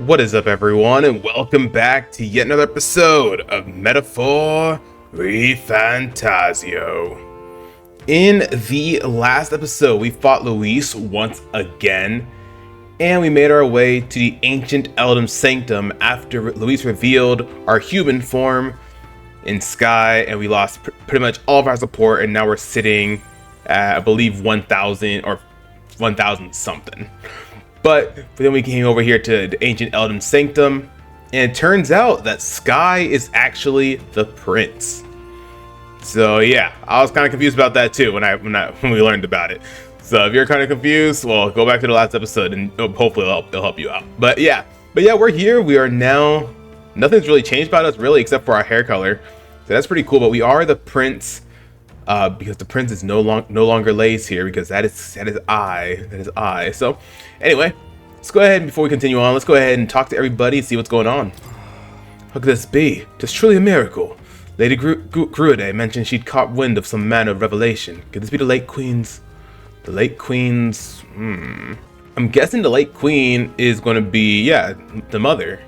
What is up, everyone, and welcome back to yet another episode of Metaphor ReFantazio. In the last episode, we fought Luis once again, and we made our way to the ancient Elden Sanctum after Luis revealed our human form in Skye, and we lost pretty much all of our support, and now we're sitting at, I believe, 1,000 or 1,000 something. But then we came over here to the ancient Elden Sanctum, and it turns out that Skye is actually the prince. So yeah, I was kind of confused about that too when we learned about it. So if you're kind of confused, well, go back to the last episode and hopefully it'll help you out. But yeah, we're here. We are now. Nothing's really changed about us really, except for our hair color. So that's pretty cool. But we are the prince. Because the prince is no longer lays here, because that is I. So anyway, let's go ahead, before we continue on, let's go ahead and talk to everybody and see what's going on. How could this be? Tis truly a miracle. Lady Gruade mentioned she'd caught wind of some manner of revelation. Could this be the late queen's? The late queen's. I'm guessing the late queen is going to be, yeah, the mother.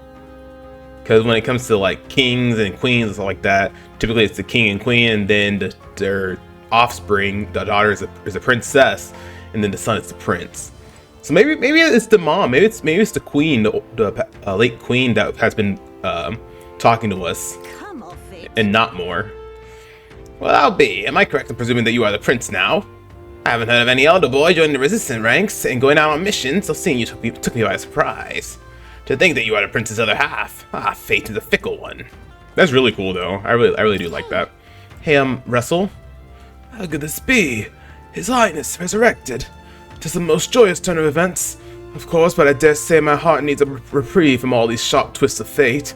Because when it comes to like kings and queens and stuff like that, typically it's the king and queen, and then their offspring, the daughter is a princess, and then the son is the prince. So maybe it's the mom, maybe it's the queen, the late queen that has been talking to us, and not more. Well, I'll be. Am I correct in presuming that you are the prince now? I haven't heard of any elder boy joining the resistance ranks and going out on missions, so seeing you took me by surprise. To think that you are the prince's other half. Ah, fate is a fickle one. That's really cool, though. I really do like that. Hey, Russell. How could this be? His Highness resurrected. 'Tis the most joyous turn of events, of course, but I dare say my heart needs a reprieve from all these sharp twists of fate.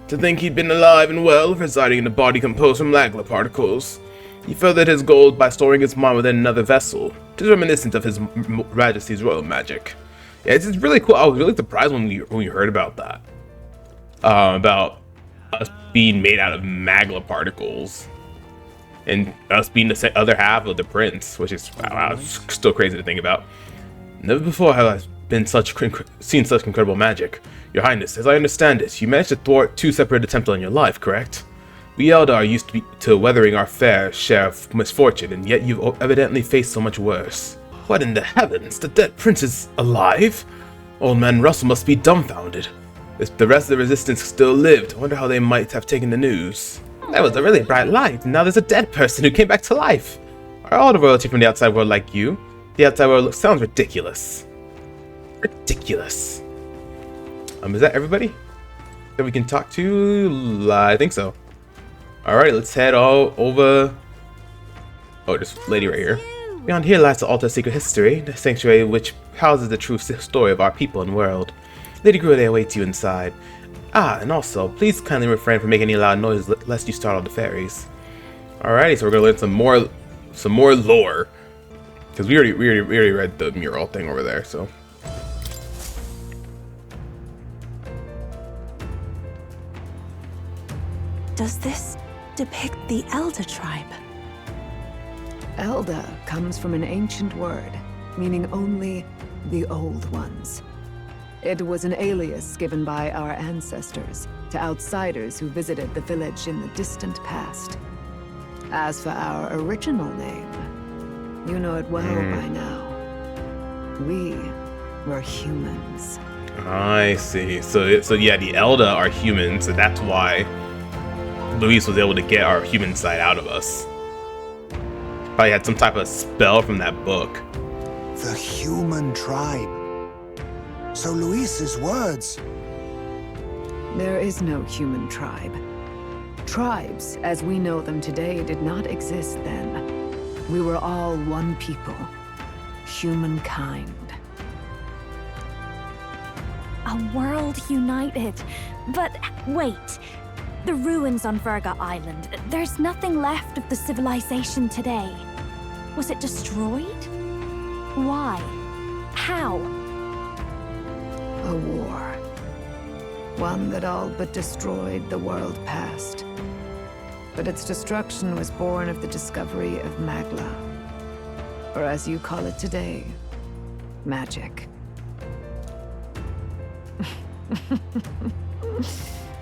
To think he'd been alive and well, residing in a body composed from magma particles. He furthered his goal by storing his mind within another vessel. 'Tis reminiscent of his Majesty's royal magic. Yeah, it's really cool. I was really surprised when we heard about that. About us being made out of magma particles. And us being the other half of the prince, which is wow, still crazy to think about. Never before have I seen such incredible magic. Your Highness, as I understand it, you managed to thwart 2 separate attempts on your life, correct? We Elda are used to weathering our fair share of misfortune, and yet you've evidently faced so much worse. What in the heavens? The dead prince is alive? Old man Russell must be dumbfounded. If the rest of the resistance still lived, I wonder how they might have taken the news. That was a really bright light, and now there's a dead person who came back to life. Are all the royalty from the outside world like you? The outside world sounds ridiculous. Ridiculous. Is that everybody that we can talk to? I think so. Alright, let's head all over. Oh, this lady right here. Beyond here lies the Altar of Secret History, the sanctuary which houses the true story of our people and world. Lady Gruade awaits you inside. Ah, and also, please kindly refrain from making any loud noise lest you startle the fairies. Alrighty, so we're gonna learn some more lore, because we already read the mural thing over there. So. Does this depict the Elda tribe? Elda comes from an ancient word, meaning only the old ones. It was an alias given by our ancestors to outsiders who visited the village in the distant past. As for our original name, you know it well by now. We were humans. I see. So yeah, the Elda are humans, and that's why Luis was able to get our human side out of us. Probably had some type of spell from that book. The human tribe. So Luis's words. There is no human tribe. Tribes, as we know them today, did not exist then. We were all one people. Humankind. A world united. But wait. The ruins on Virga Island. There's nothing left of the civilization today. Was it destroyed? Why? How? A war. One that all but destroyed the world past. But its destruction was born of the discovery of Magla. Or as you call it today, magic.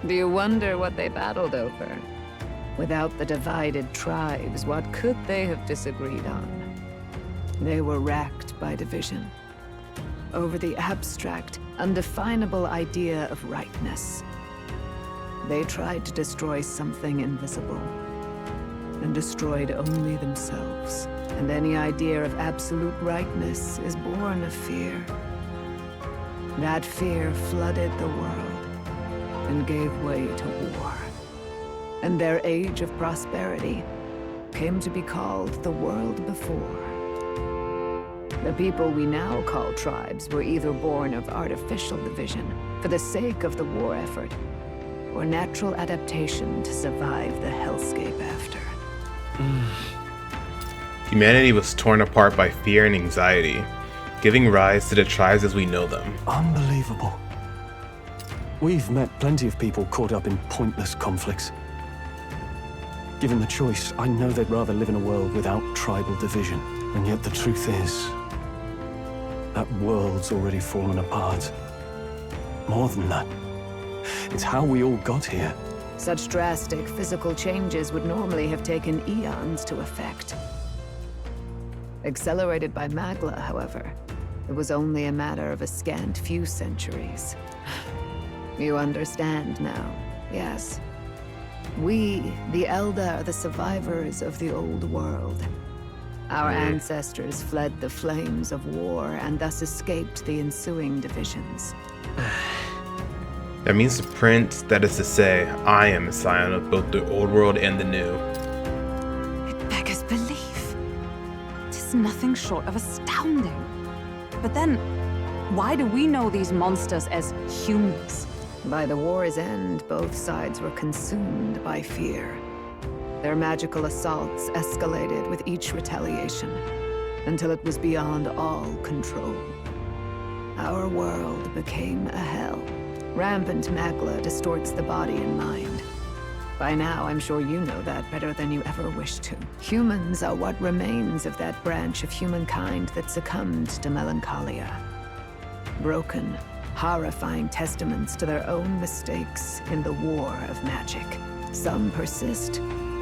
Do you wonder what they battled over? Without the divided tribes, what could they have disagreed on? They were racked by division over the abstract, undefinable idea of rightness. They tried to destroy something invisible, and destroyed only themselves. And any idea of absolute rightness is born of fear. That fear flooded the world, and gave way to war. And their age of prosperity came to be called the world before. The people we now call tribes were either born of artificial division for the sake of the war effort, or natural adaptation to survive the hellscape after. Humanity was torn apart by fear and anxiety, giving rise to the tribes as we know them. Unbelievable. We've met plenty of people caught up in pointless conflicts. Given the choice, I know they'd rather live in a world without tribal division. And yet the truth is, that world's already fallen apart. More than that, it's how we all got here. Such drastic physical changes would normally have taken eons to effect. Accelerated by Magla, however, it was only a matter of a scant few centuries. You understand now, yes? We, the Elda, are the survivors of the old world. Our ancestors fled the flames of war and thus escaped the ensuing divisions. That means the prince, that is to say, I am a scion of both the old world and the new. It beggars belief. Tis nothing short of astounding. But then, why do we know these monsters as humans? By the war's end, both sides were consumed by fear. Their magical assaults escalated with each retaliation, until it was beyond all control. Our world became a hell. Rampant Magla distorts the body and mind. By now, I'm sure you know that better than you ever wished to. Humans are what remains of that branch of humankind that succumbed to melancholia. Broken, horrifying testaments to their own mistakes in the war of magic. Some persist,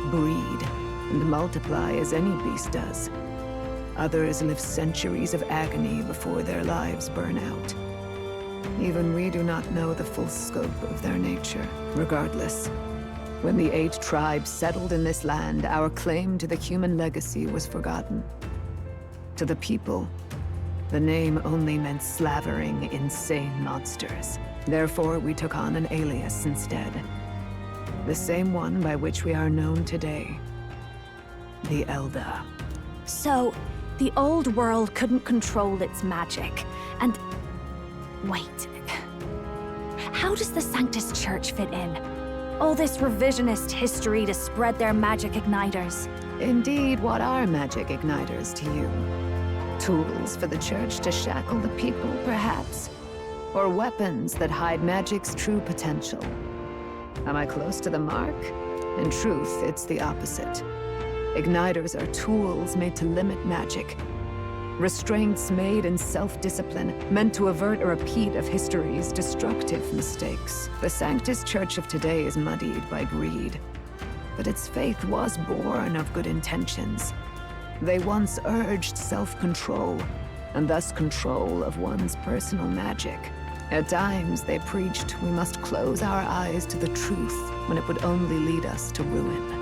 breed, and multiply as any beast does. Others live centuries of agony before their lives burn out. Even we do not know the full scope of their nature. Regardless, when the 8 tribes settled in this land, our claim to the human legacy was forgotten. To the people, the name only meant slavering, insane monsters. Therefore, we took on an alias instead. The same one by which we are known today. The Elda. So, the old world couldn't control its magic, and... Wait. How does the Sanctus Church fit in? All this revisionist history to spread their magic igniters. Indeed, what are magic igniters to you? Tools for the Church to shackle the people, perhaps? Or weapons that hide magic's true potential? Am I close to the mark? In truth, it's the opposite. Igniters are tools made to limit magic. Restraints made in self-discipline, meant to avert a repeat of history's destructive mistakes. The Sanctus Church of today is muddied by greed, but its faith was born of good intentions. They once urged self-control, and thus control of one's personal magic. At times, they preached we must close our eyes to the truth when it would only lead us to ruin.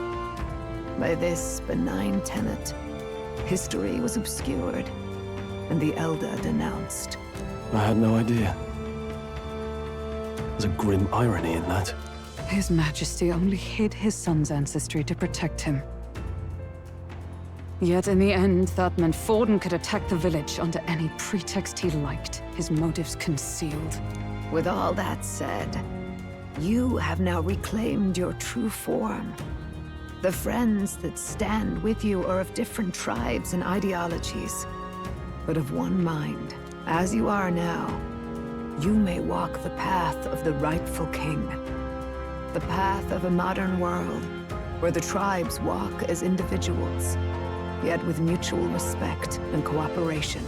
By this benign tenet, history was obscured, and the Elda denounced. I had no idea. There's a grim irony in that. His Majesty only hid his son's ancestry to protect him. Yet in the end, that meant Forden could attack the village under any pretext he liked, his motives concealed. With all that said, you have now reclaimed your true form. The friends that stand with you are of different tribes and ideologies, but of one mind. As you are now, you may walk the path of the rightful king. The path of a modern world, where the tribes walk as individuals, yet with mutual respect and cooperation.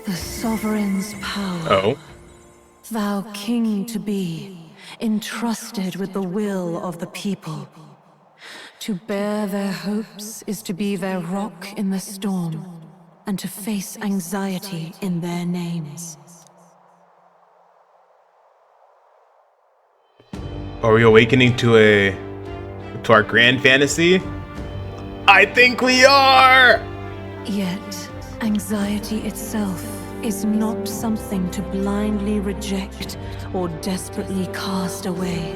The Sovereign's power. Oh? Thou king to be, entrusted with the will of the people. To bear their hopes is to be their rock in the storm, and to face anxiety in their names. Are we awakening to our grand fantasy? I think we are! Yet, anxiety itself is not something to blindly reject or desperately cast away.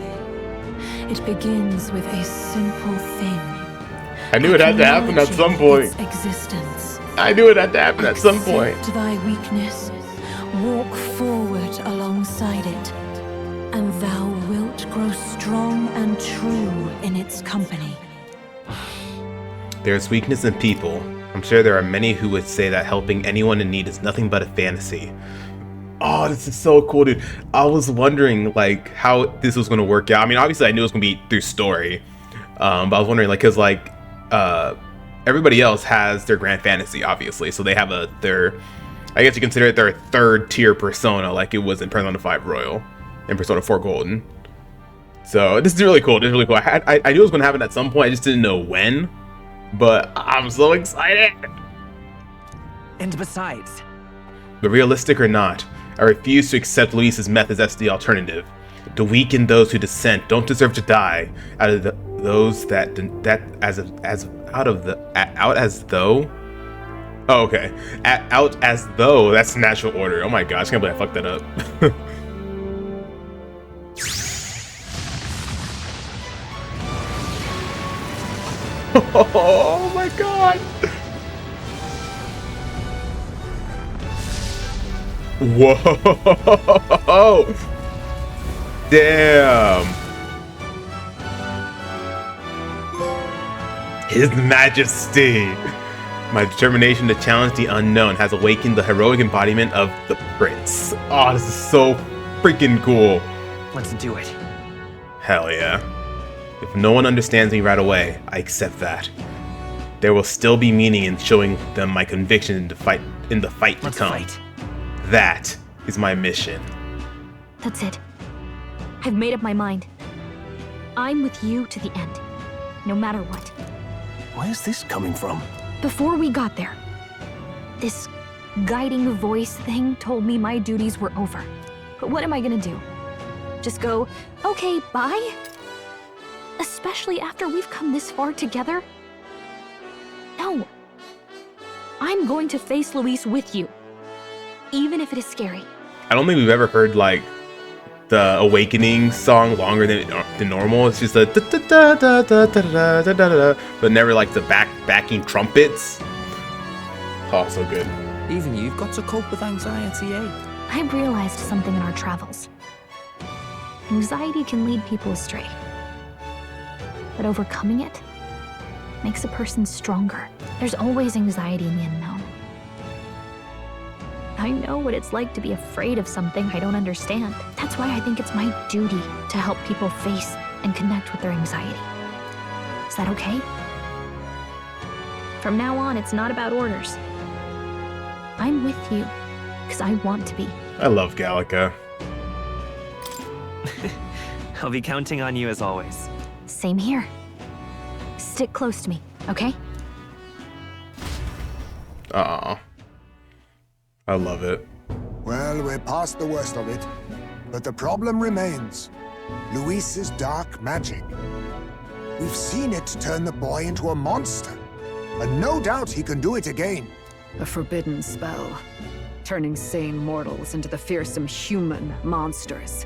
It begins with a simple thing. I knew it had to happen at some point. Existence. I knew it had to happen at some point. Accept thy weakness, walk forward alongside it, and thou wilt grow strong and true in its company. There's weakness in people. I'm sure there are many who would say that helping anyone in need is nothing but a fantasy. Oh, this is so cool, dude. I was wondering, like, how this was going to work out. I mean, obviously, I knew it was going to be through story. But I was wondering, like, because, like, everybody else has their grand fantasy, obviously. So they have their, I guess you consider it their third tier persona, like it was in Persona 5 Royal and Persona 4 Golden. So this is really cool. This is really cool. I knew it was going to happen at some point. I just didn't know when. But I'm so excited. And besides, but realistic or not, I refuse to accept Luis's methods as the alternative. To weaken those who dissent don't deserve to die. Out as though. Oh, okay. Out as though that's the natural order. Oh my gosh, I can't believe I fucked that up. Oh my god. Whoa. Damn. His Majesty. My determination to challenge the unknown has awakened the heroic embodiment of the Prince. Oh, this is so freaking cool. Let's do it. Hell yeah. If no one understands me right away, I accept that. There will still be meaning in showing them my conviction in the fight to come. Fight. That is my mission. That's it. I've made up my mind. I'm with you to the end, no matter what. Where's this coming from? Before we got there, this guiding voice thing told me my duties were over. But what am I gonna do? Just go, okay, bye? Especially after we've come this far together? No. I'm going to face Luis with you, even if it is scary. I don't think we've ever heard like the Awakening song longer than normal. It's just a da da da da da da da da da, but never like the backing trumpets. Oh, so good. Even you've got to cope with anxiety, eh? I realized something in our travels. Anxiety can lead people astray. But overcoming it makes a person stronger. There's always anxiety in the unknown. I know what it's like to be afraid of something I don't understand. That's why I think it's my duty to help people face and connect with their anxiety. Is that okay? From now on, it's not about orders. I'm with you because I want to be. I love Gallica. I'll be counting on you as always. Same here. Stick close to me, okay? Aw. I love it. Well, we're past the worst of it. But the problem remains. Luis's dark magic. We've seen it turn the boy into a monster. And no doubt he can do it again. A forbidden spell, turning sane mortals into the fearsome human monsters.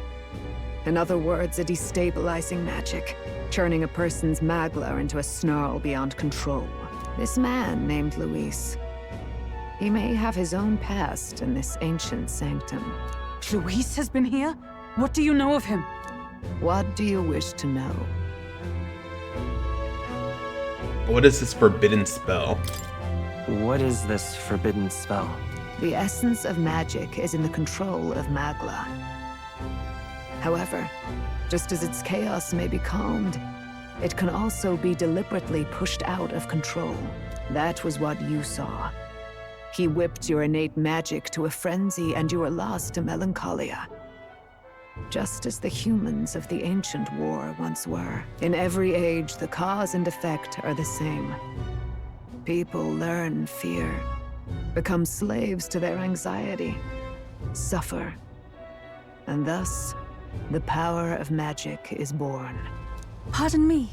In other words, a destabilizing magic, turning a person's magla into a snarl beyond control. This man named Luis, he may have his own past in this ancient sanctum. Luis has been here? What do you know of him? What do you wish to know? What is this forbidden spell? What is this forbidden spell? The essence of magic is in the control of magla. However, just as its chaos may be calmed, it can also be deliberately pushed out of control. That was what you saw. He whipped your innate magic to a frenzy and you were lost to melancholia. just as the humans of the ancient war once were. In every age, the cause and effect are the same. People learn fear, become slaves to their anxiety, suffer, and thus, the power of magic is born. Pardon me.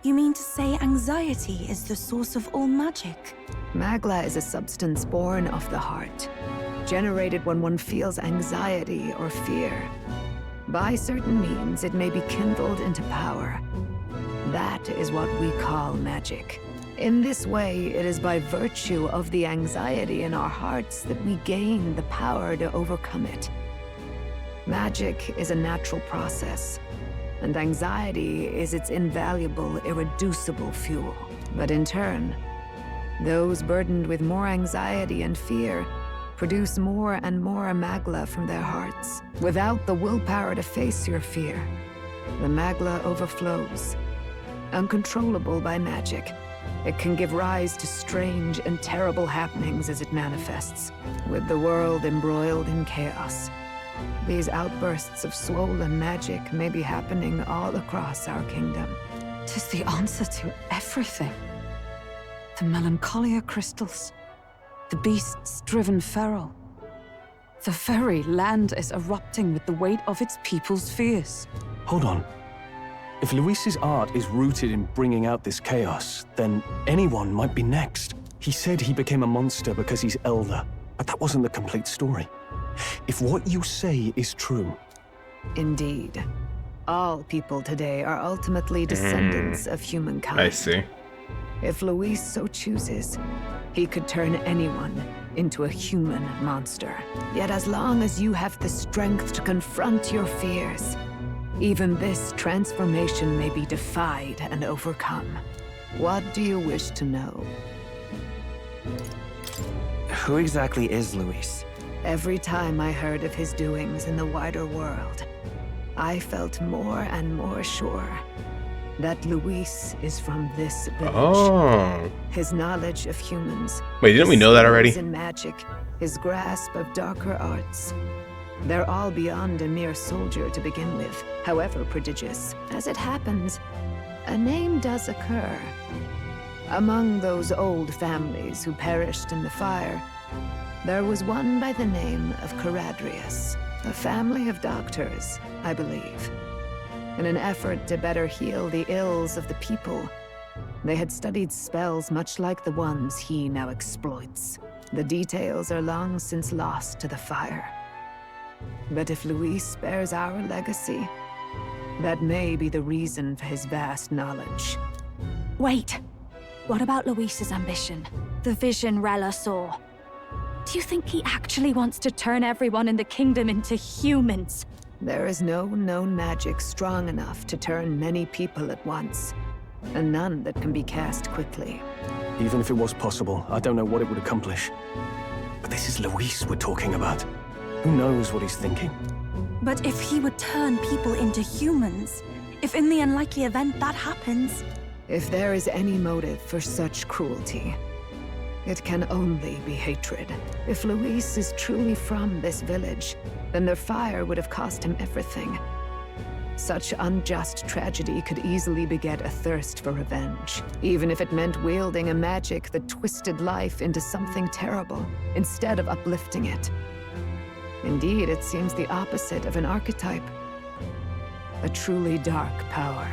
You mean to say anxiety is the source of all magic? Magla is a substance born of the heart, generated when one feels anxiety or fear. By certain means, it may be kindled into power. That is what we call magic. In this way, it is by virtue of the anxiety in our hearts that we gain the power to overcome it. Magic is a natural process, and anxiety is its invaluable, irreducible fuel. But in turn, those burdened with more anxiety and fear produce more and more magla from their hearts. Without the willpower to face your fear, the magla overflows. Uncontrollable by magic, it can give rise to strange and terrible happenings as it manifests. With the world embroiled in chaos, these outbursts of swollen magic may be happening all across our kingdom. 'Tis the answer to everything. The melancholia crystals, the beasts driven feral. The very land is erupting with the weight of its people's fears. Hold on. If Luis's art is rooted in bringing out this chaos, then anyone might be next. He said he became a monster because he's Elda, but that wasn't the complete story. If what you say is true... Indeed. All people today are ultimately descendants of humankind. I see. If Luis so chooses, he could turn anyone into a human monster. Yet as long as you have the strength to confront your fears, even this transformation may be defied and overcome. What do you wish to know? Who exactly is Luis? Every time I heard of his doings in the wider world, I felt more and more sure that Luis is from this village. Oh. His knowledge of humans. Wait, didn't we know that already? His skills in magic, his grasp of darker arts. They're all beyond a mere soldier to begin with, however prodigious. As it happens, a name does occur. Among those old families who perished in the fire, there was one by the name of Caradrius, a family of doctors, I believe. In an effort to better heal the ills of the people, they had studied spells much like the ones he now exploits. The details are long since lost to the fire. But if Luis bears our legacy, that may be the reason for his vast knowledge. Wait. What about Luis's ambition? The vision Rella saw? Do you think he actually wants to turn everyone in the kingdom into humans? There is no known magic strong enough to turn many people at once, and none that can be cast quickly. Even if it was possible, I don't know what it would accomplish. But this is Luis we're talking about. Who knows what he's thinking? But if he would turn people into humans, if in the unlikely event that happens... If there is any motive for such cruelty, it can only be hatred. If Luis is truly from this village, then their fire would have cost him everything. Such unjust tragedy could easily beget a thirst for revenge, even if it meant wielding a magic that twisted life into something terrible, instead of uplifting it. Indeed, it seems the opposite of an archetype. A truly dark power.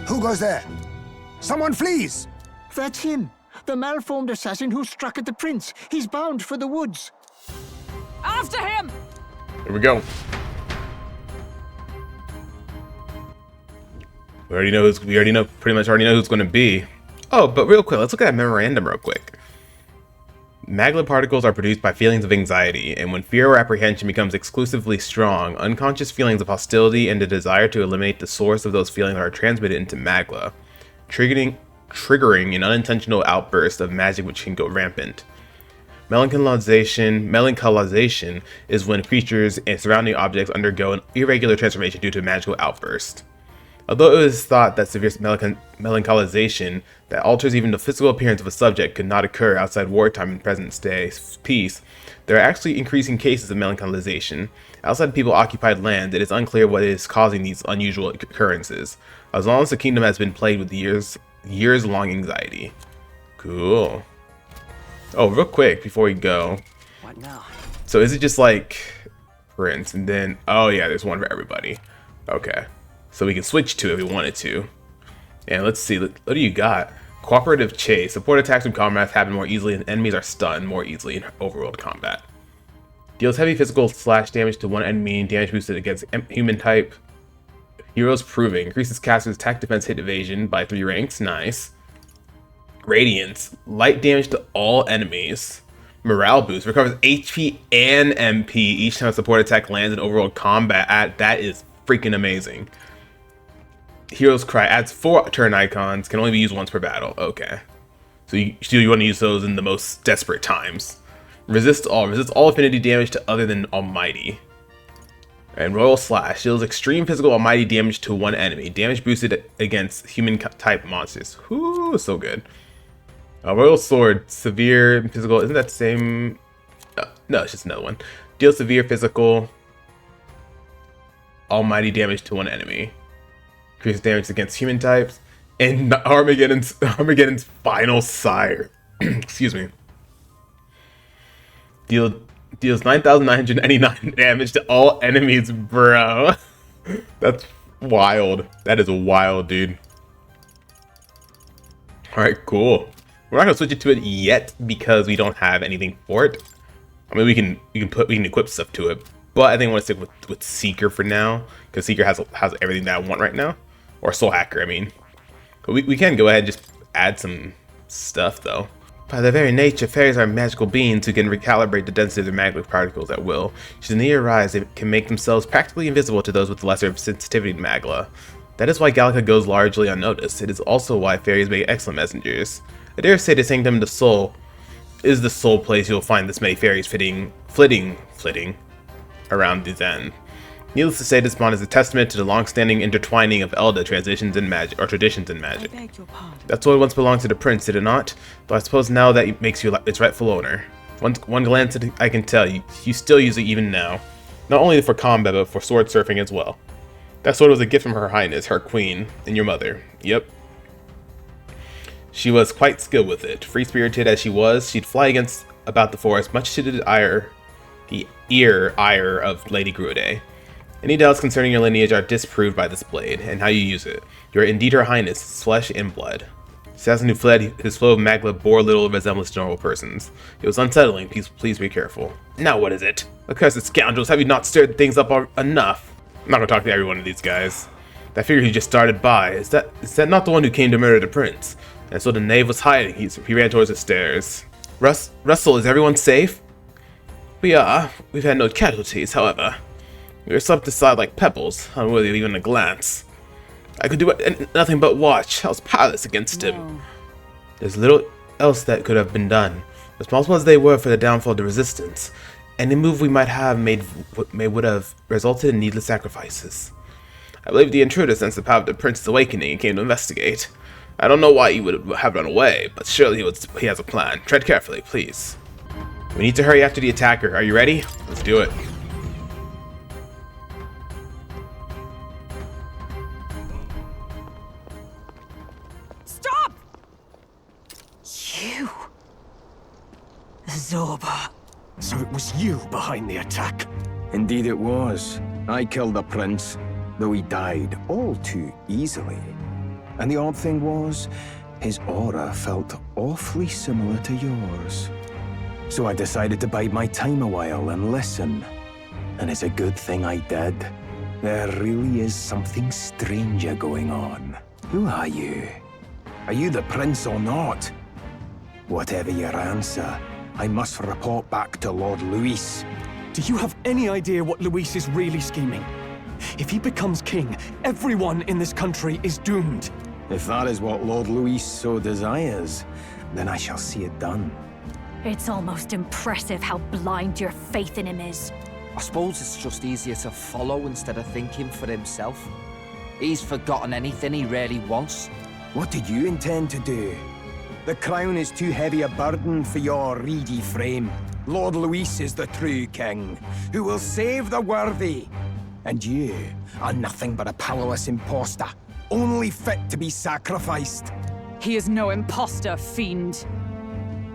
Who goes there? Someone flees! That's him. The malformed assassin who struck at the prince. He's bound for the woods. After him! Here we go. We pretty much already know who's going to be. Oh, but real quick, let's look at that memorandum real quick. Magla particles are produced by feelings of anxiety, and when fear or apprehension becomes exclusively strong, unconscious feelings of hostility and a desire to eliminate the source of those feelings are transmitted into Magla, triggering an unintentional outburst of magic which can go rampant. Melancholization is when creatures and surrounding objects undergo an irregular transformation due to a magical outburst. Although it is thought that severe melancholization that alters even the physical appearance of a subject could not occur outside wartime and present-day peace, there are actually increasing cases of melancholization. Outside people-occupied land, it is unclear what is causing these unusual occurrences, as long as the kingdom has been plagued with years-long anxiety. Cool. Oh, real quick, before we go. What now? So is it just like Prince, and then, oh yeah, there's one for everybody. Okay. So we can switch to if we wanted to. And let's see, what do you got? Cooperative chase. Support attacks from combat happen more easily and enemies are stunned more easily in overworld combat. Deals heavy physical slash damage to one enemy, damage boosted against human type. Heroes Proving. Increases caster's attack, defense, hit, evasion by 3 ranks. Nice. Radiance. Light damage to all enemies. Morale boost. Recovers HP and MP each time a support attack lands in overworld combat. That is freaking amazing. Hero's Cry adds 4 turn icons, can only be used once per battle. Okay. So you want to use those in the most desperate times. Resist all affinity damage to other than Almighty. And Royal Slash deals extreme physical Almighty damage to one enemy. Damage boosted against human type monsters. Whoo, so good. Royal Sword, severe physical, isn't that the same? No, it's just another one. Deals severe physical Almighty damage to one enemy. Increases damage against human types, and Armageddon's final sire. Excuse me. Deals 9,999 damage to all enemies, bro. That's wild. That is wild, dude. All right, cool. We're not gonna switch it to it yet because we don't have anything for it. I mean, we can equip stuff to it, but I think I want to stick with Seeker for now because Seeker has everything that I want right now. Or Soul Hacker, I mean. But we can go ahead and just add some stuff, though. By their very nature, fairies are magical beings who can recalibrate the density of their magnetic particles at will. Should the need arise, they can make themselves practically invisible to those with lesser sensitivity to magla. That is why Gallica goes largely unnoticed. It is also why fairies make excellent messengers. I dare say the Sanctum of the Soul is the sole place you'll find this many fairies flitting around the Zen. Needless to say, this bond is a testament to the long-standing intertwining of Elda traditions in magic. That's what once belonged to the prince, did it not? But I suppose now that it makes you its rightful owner. One glance at it, I can tell you still use it even now. Not only for combat, but for sword surfing as well. That sword was a gift from Her Highness, her queen, and your mother. Yep. She was quite skilled with it. Free-spirited as she was, she'd fly about the forest, much to the ire of Lady Gruade. Any doubts concerning your lineage are disproved by this blade, and how you use it. You are indeed Her Highness, flesh and blood. Assassin who fled, his flow of magla bore little resemblance to normal persons. It was unsettling, please be careful. Now what is it? Accursed scoundrels, have you not stirred things up enough? I'm not gonna talk to every one of these guys. That figure who just started by, is that not the one who came to murder the prince? And so the knave was hiding, he ran towards the stairs. Russell, is everyone safe? We are. We've had no casualties, however. We were swept aside like pebbles, unworthy of even a glance. I could do nothing but watch. I was powerless against him. There's little else that could have been done. Responsible as they were for the downfall of the resistance, any move we might have made would have resulted in needless sacrifices. I believe the intruder sensed the power of the prince's awakening and came to investigate. I don't know why he would have run away, but surely he has a plan. Tread carefully, please. We need to hurry after the attacker. Are you ready? Let's do it. Stop! You... Zorba. So it was you behind the attack? Indeed it was. I killed the prince, though he died all too easily. And the odd thing was, his aura felt awfully similar to yours. So I decided to bide my time a while and listen. And it's a good thing I did. There really is something stranger going on. Who are you? Are you the prince or not? Whatever your answer, I must report back to Lord Luis. Do you have any idea what Luis is really scheming? If he becomes king, everyone in this country is doomed. If that is what Lord Luis so desires, then I shall see it done. It's almost impressive how blind your faith in him is. I suppose it's just easier to follow instead of thinking for himself. He's forgotten anything he really wants. What did you intend to do? The crown is too heavy a burden for your reedy frame. Lord Luis is the true king, who will save the worthy. And you are nothing but a powerless imposter, only fit to be sacrificed. He is no imposter, fiend.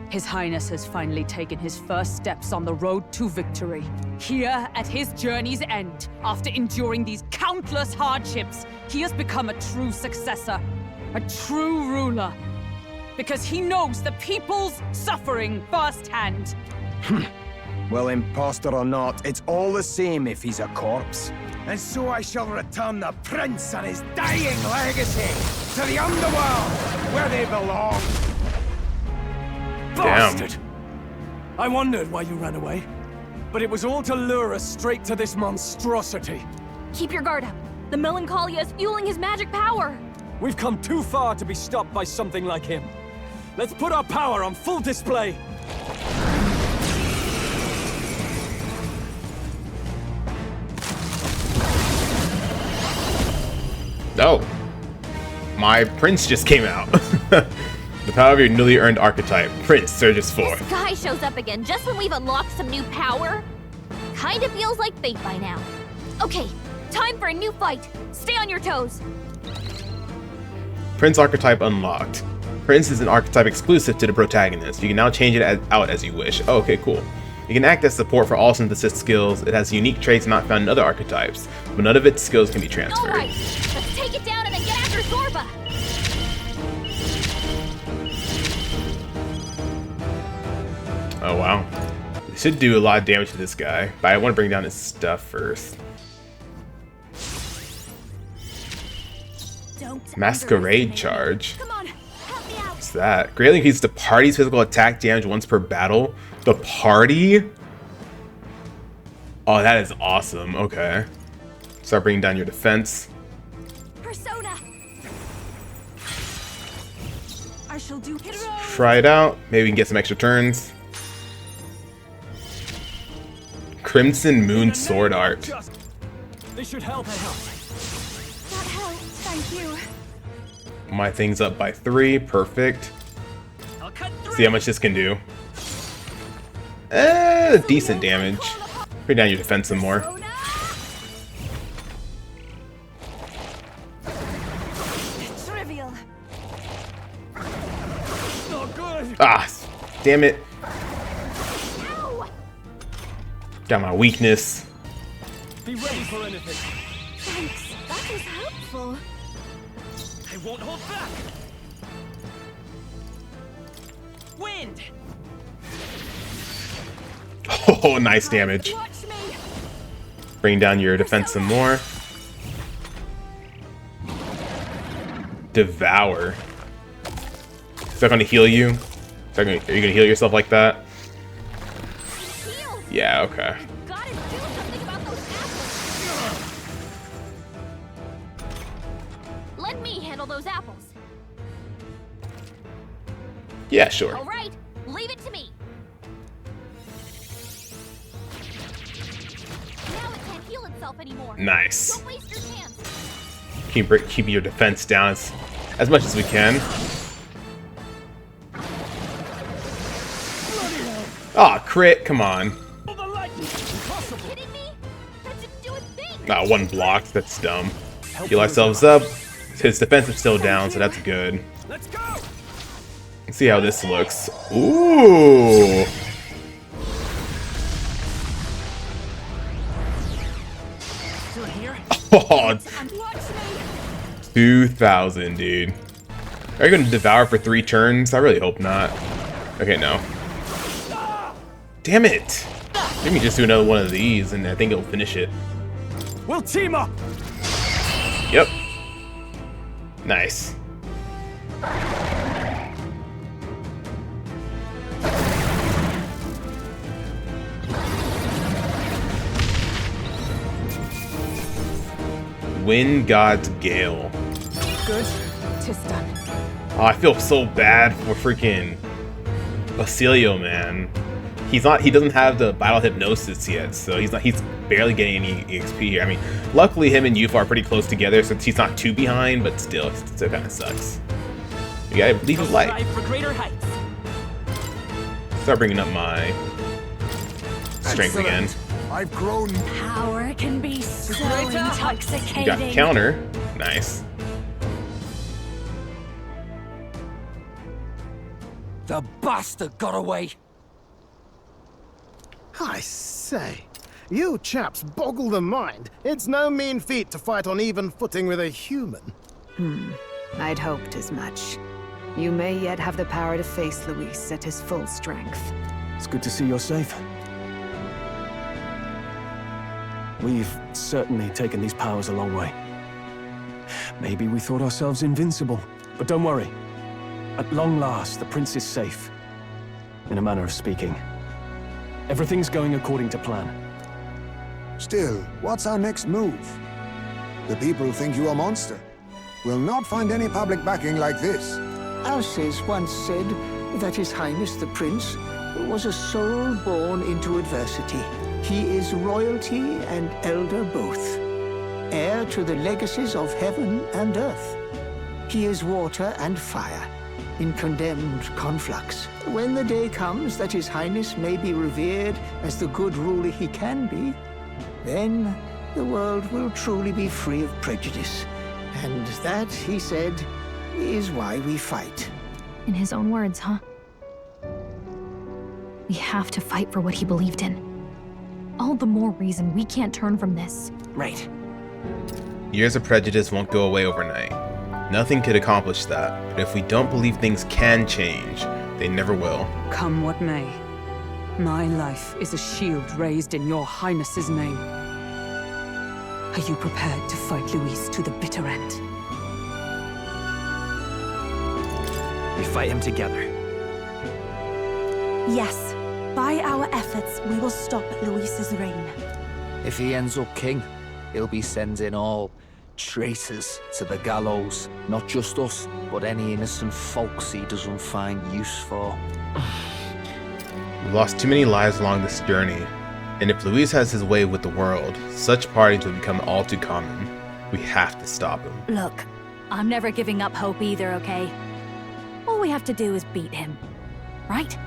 His Highness has finally taken his first steps on the road to victory. Here, at his journey's end, after enduring these countless hardships, he has become a true successor, a true ruler. Because he knows the people's suffering firsthand. Well, imposter or not, it's all the same if he's a corpse. And so I shall return the prince and his dying legacy to the underworld, where they belong. Bastard! I wondered why you ran away, but it was all to lure us straight to this monstrosity. Keep your guard up. The Melancholia is fueling his magic power. We've come too far to be stopped by something like him. Let's put our power on full display. Oh, my prince just came out. The power of your newly earned archetype, Prince, surges forth. Skye shows up again just when we've unlocked some new power. Kinda feels like fate by now. Okay, time for a new fight. Stay on your toes. Prince archetype unlocked. Prince is an archetype exclusive to the protagonist. You can now change it out as you wish. Oh, okay, cool. You can act as support for all synthesis skills. It has unique traits not found in other archetypes, but none of its skills can be transferred. Alright, let's take it down and then get after Zorba. Oh wow. We should do a lot of damage to this guy, but I want to bring down his stuff first. Masquerade charge. Come on, help me out. What's that? Greatly increases the party's physical attack damage once per battle. The party? Oh, that is awesome. Okay. Start bringing down your defense. Persona. I shall do it. Try it out. Maybe we can get some extra turns. Crimson Moon Sword Art. This should help. That helps, thank you. My thing's up by 3. Perfect. See how much this can do. Decent damage. Bring down your defense some more. Trivial. Ah, damn it. Ow! Got my weakness. Be ready for anything. Thanks, that was helpful. I won't hold back. Wind. Oh, nice damage. Watch me. Bring down your defense some more. Devour. Is that gonna heal you? Are you gonna heal yourself like that? Heal. Yeah, okay. Gotta do something about those apples. Let me handle those apples. Yeah, sure. All right, leave it to me. Now it can't heal itself anymore. Nice. Don't waste your chance. Keep your defense down as much as we can. Ah, crit, come on. Kidding me? That didn't do a thing. Ah, one blocked, that's dumb. Heal ourselves up. His defense is still down, so that's good. Let's go. Let's see how this looks. Ooh. Still here? Oh, Watch me. 2,000, dude. Are you going to devour for 3 turns? I really hope not. Okay, no. Damn it! Let me just do another one of these, and I think it'll finish it. We'll team up. Yep. Nice. Wind God's Gale. Good. 'Tis done. Oh, I feel so bad for freaking Basilio, man. He doesn't have the battle hypnosis yet, so he's barely getting any EXP here. I mean, luckily him and Yufa are pretty close together, so he's not too behind, but still, it still kind of sucks. You gotta leave his light. For greater heights. Start bringing up my strength again. I've grown. Power can be so intoxicating. You got counter. Nice. The bastard got away. I say, you chaps boggle the mind. It's no mean feat to fight on even footing with a human. I'd hoped as much. You may yet have the power to face Luis at his full strength. It's good to see you're safe. We've certainly taken these powers a long way. Maybe we thought ourselves invincible, but don't worry. At long last, the prince is safe. In a manner of speaking. Everything's going according to plan. Still, what's our next move? The people think you a monster. We'll not find any public backing like this. Alces once said that His Highness the Prince was a soul born into adversity. He is royalty and elder both, heir to the legacies of heaven and earth. He is water and fire, in condemned conflux. When the day comes that His Highness may be revered as the good ruler he can be, then the world will truly be free of prejudice. And that, he said, is why we fight. In his own words, huh? We have to fight for what he believed in. All the more reason we can't turn from this. Right. Years of prejudice won't go away overnight. Nothing could accomplish that, but if we don't believe things can change, they never will. Come what may. My life is a shield raised in your highness's name. Are you prepared to fight Luis to the bitter end? We fight him together. Yes. By our efforts, we will stop Luis's reign. If he ends up king, he'll be sending all traitors to the gallows. Not just us, but any innocent folks he doesn't find use for. We've lost too many lives along this journey, and if Luis has his way with the world, such parties will become all too common. We have to stop him. Look, I'm never giving up hope either, okay? All we have to do is beat him, right?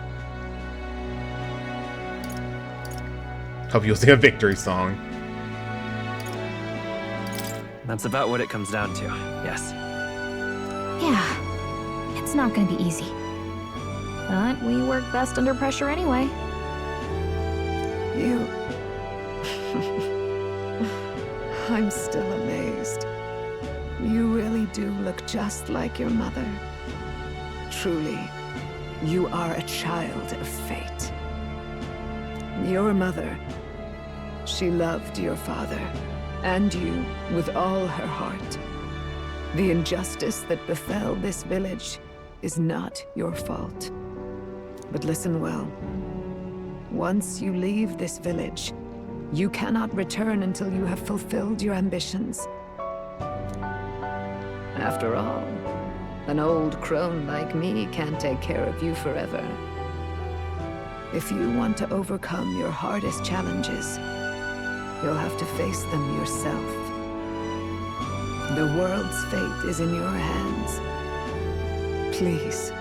Hope you'll sing a victory song. That's about what it comes down to, yes. Yeah, it's not gonna be easy. But we work best under pressure anyway. You... I'm still amazed. You really do look just like your mother. Truly, you are a child of fate. Your mother, she loved your father, and you with all her heart. The injustice that befell this village is not your fault. But listen well. Once you leave this village, you cannot return until you have fulfilled your ambitions. After all, an old crone like me can't take care of you forever. If you want to overcome your hardest challenges, you'll have to face them yourself. The world's fate is in your hands. Please,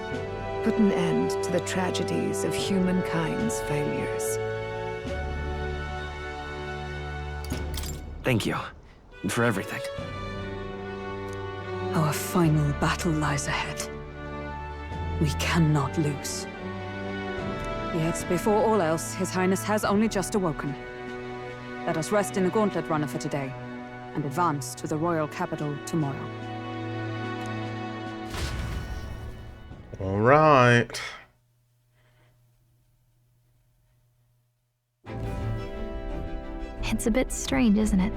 put an end to the tragedies of humankind's failures. Thank you for everything. Our final battle lies ahead. We cannot lose. Yet, before all else, His Highness has only just awoken. Let us rest in the gauntlet runner for today, and advance to the royal capital tomorrow. All right. It's a bit strange, isn't it?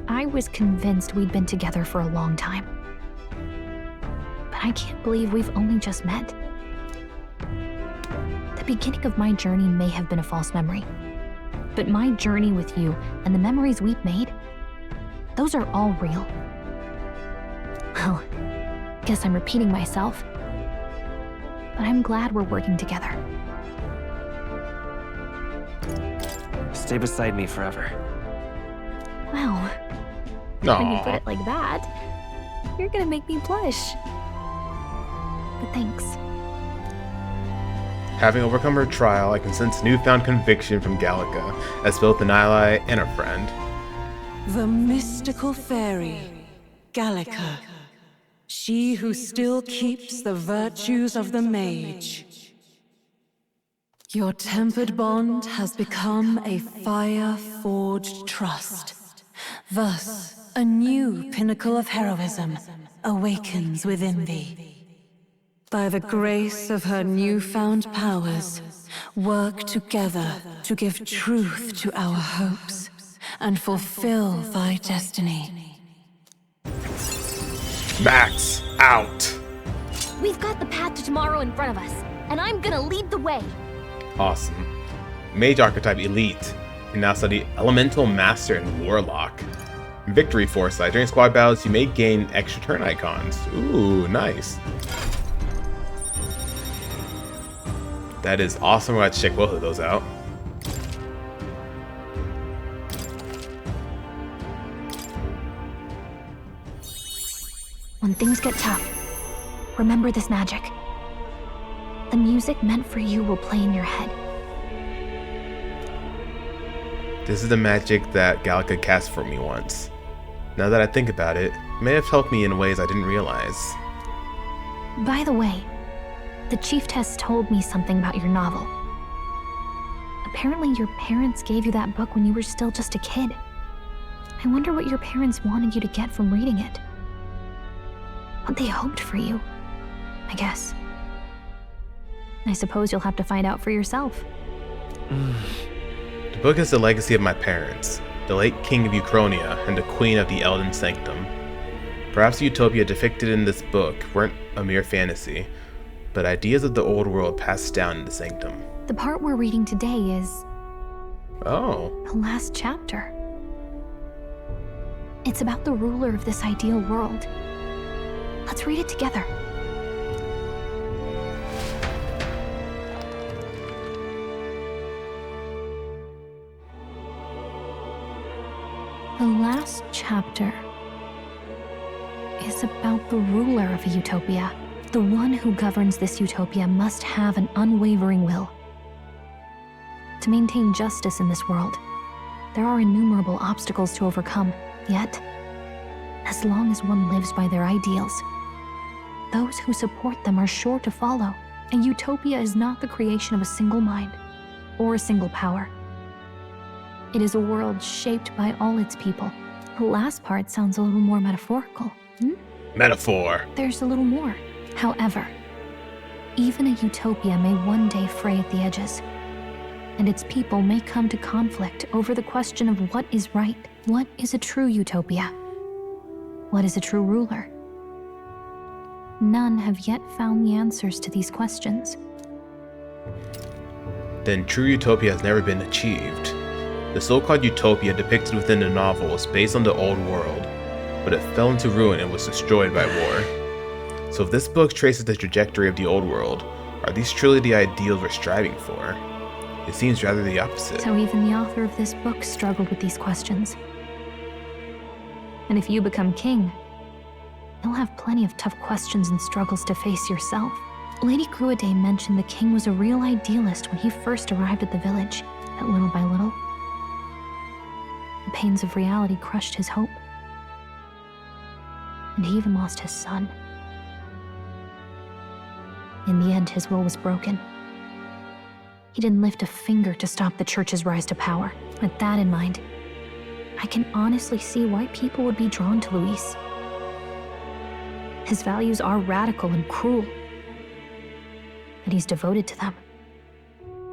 I was convinced we'd been together for a long time. But I can't believe we've only just met. The beginning of my journey may have been a false memory. But my journey with you and the memories we've made, those are all real. Well, guess I'm repeating myself. But I'm glad we're working together. Stay beside me forever. Wow. When you put it like that, you're gonna make me blush. But thanks. Having overcome her trial, I can sense newfound conviction from Gallica as both an ally and a friend. The mystical fairy, Gallica. She who still keeps the virtues of the mage. Your tempered bond has become a fire-forged trust. Thus, a new pinnacle of heroism awakens within thee. By the grace of her newfound powers, work together to give truth to our hopes and fulfill thy destiny. Max, out! We've got the path to tomorrow in front of us, and I'm gonna lead the way. Awesome. Mage archetype elite. You now study Elemental Master and Warlock. Victory foresight. During squad battles, you may gain extra turn icons. Ooh, nice. That is awesome. We're going to check both of those out. When things get tough, remember this magic. The music meant for you will play in your head. This is the magic that Gallica cast for me once. Now that I think about it, it may have helped me in ways I didn't realize. By the way, the Chieftess told me something about your novel. Apparently your parents gave you that book when you were still just a kid. I wonder what your parents wanted you to get from reading it. What they hoped for you, I guess. I suppose you'll have to find out for yourself. The book is the legacy of my parents, the late king of Uchronia and the queen of the Elden Sanctum. Perhaps the utopia depicted in this book weren't a mere fantasy, but ideas of the old world passed down in the Sanctum. The part we're reading today is... Oh. the last chapter. It's about the ruler of this ideal world. Let's read it together. The last chapter is about the ruler of a utopia. The one who governs this utopia must have an unwavering will. To maintain justice in this world, there are innumerable obstacles to overcome. Yet, as long as one lives by their ideals, those who support them are sure to follow. A utopia is not the creation of a single mind or a single power. It is a world shaped by all its people. The last part sounds a little more metaphorical. Metaphor. There's a little more. However, even a utopia may one day fray at the edges, and its people may come to conflict over the question of what is right. What is a true utopia? What is a true ruler? None have yet found the answers to these questions. Then true utopia has never been achieved. The so-called utopia depicted within the novel was based on the old world, but it fell into ruin and was destroyed by war. So if this book traces the trajectory of the old world, are these truly the ideals we're striving for? It seems rather the opposite. So even the author of this book struggled with these questions. And if you become king, you'll have plenty of tough questions and struggles to face yourself. Lady Gruaday mentioned the king was a real idealist when he first arrived at the village, that little by little, the pains of reality crushed his hope. And he even lost his son. In the end, his will was broken. He didn't lift a finger to stop the church's rise to power. With that in mind, I can honestly see why people would be drawn to Luis. His values are radical and cruel, and he's devoted to them.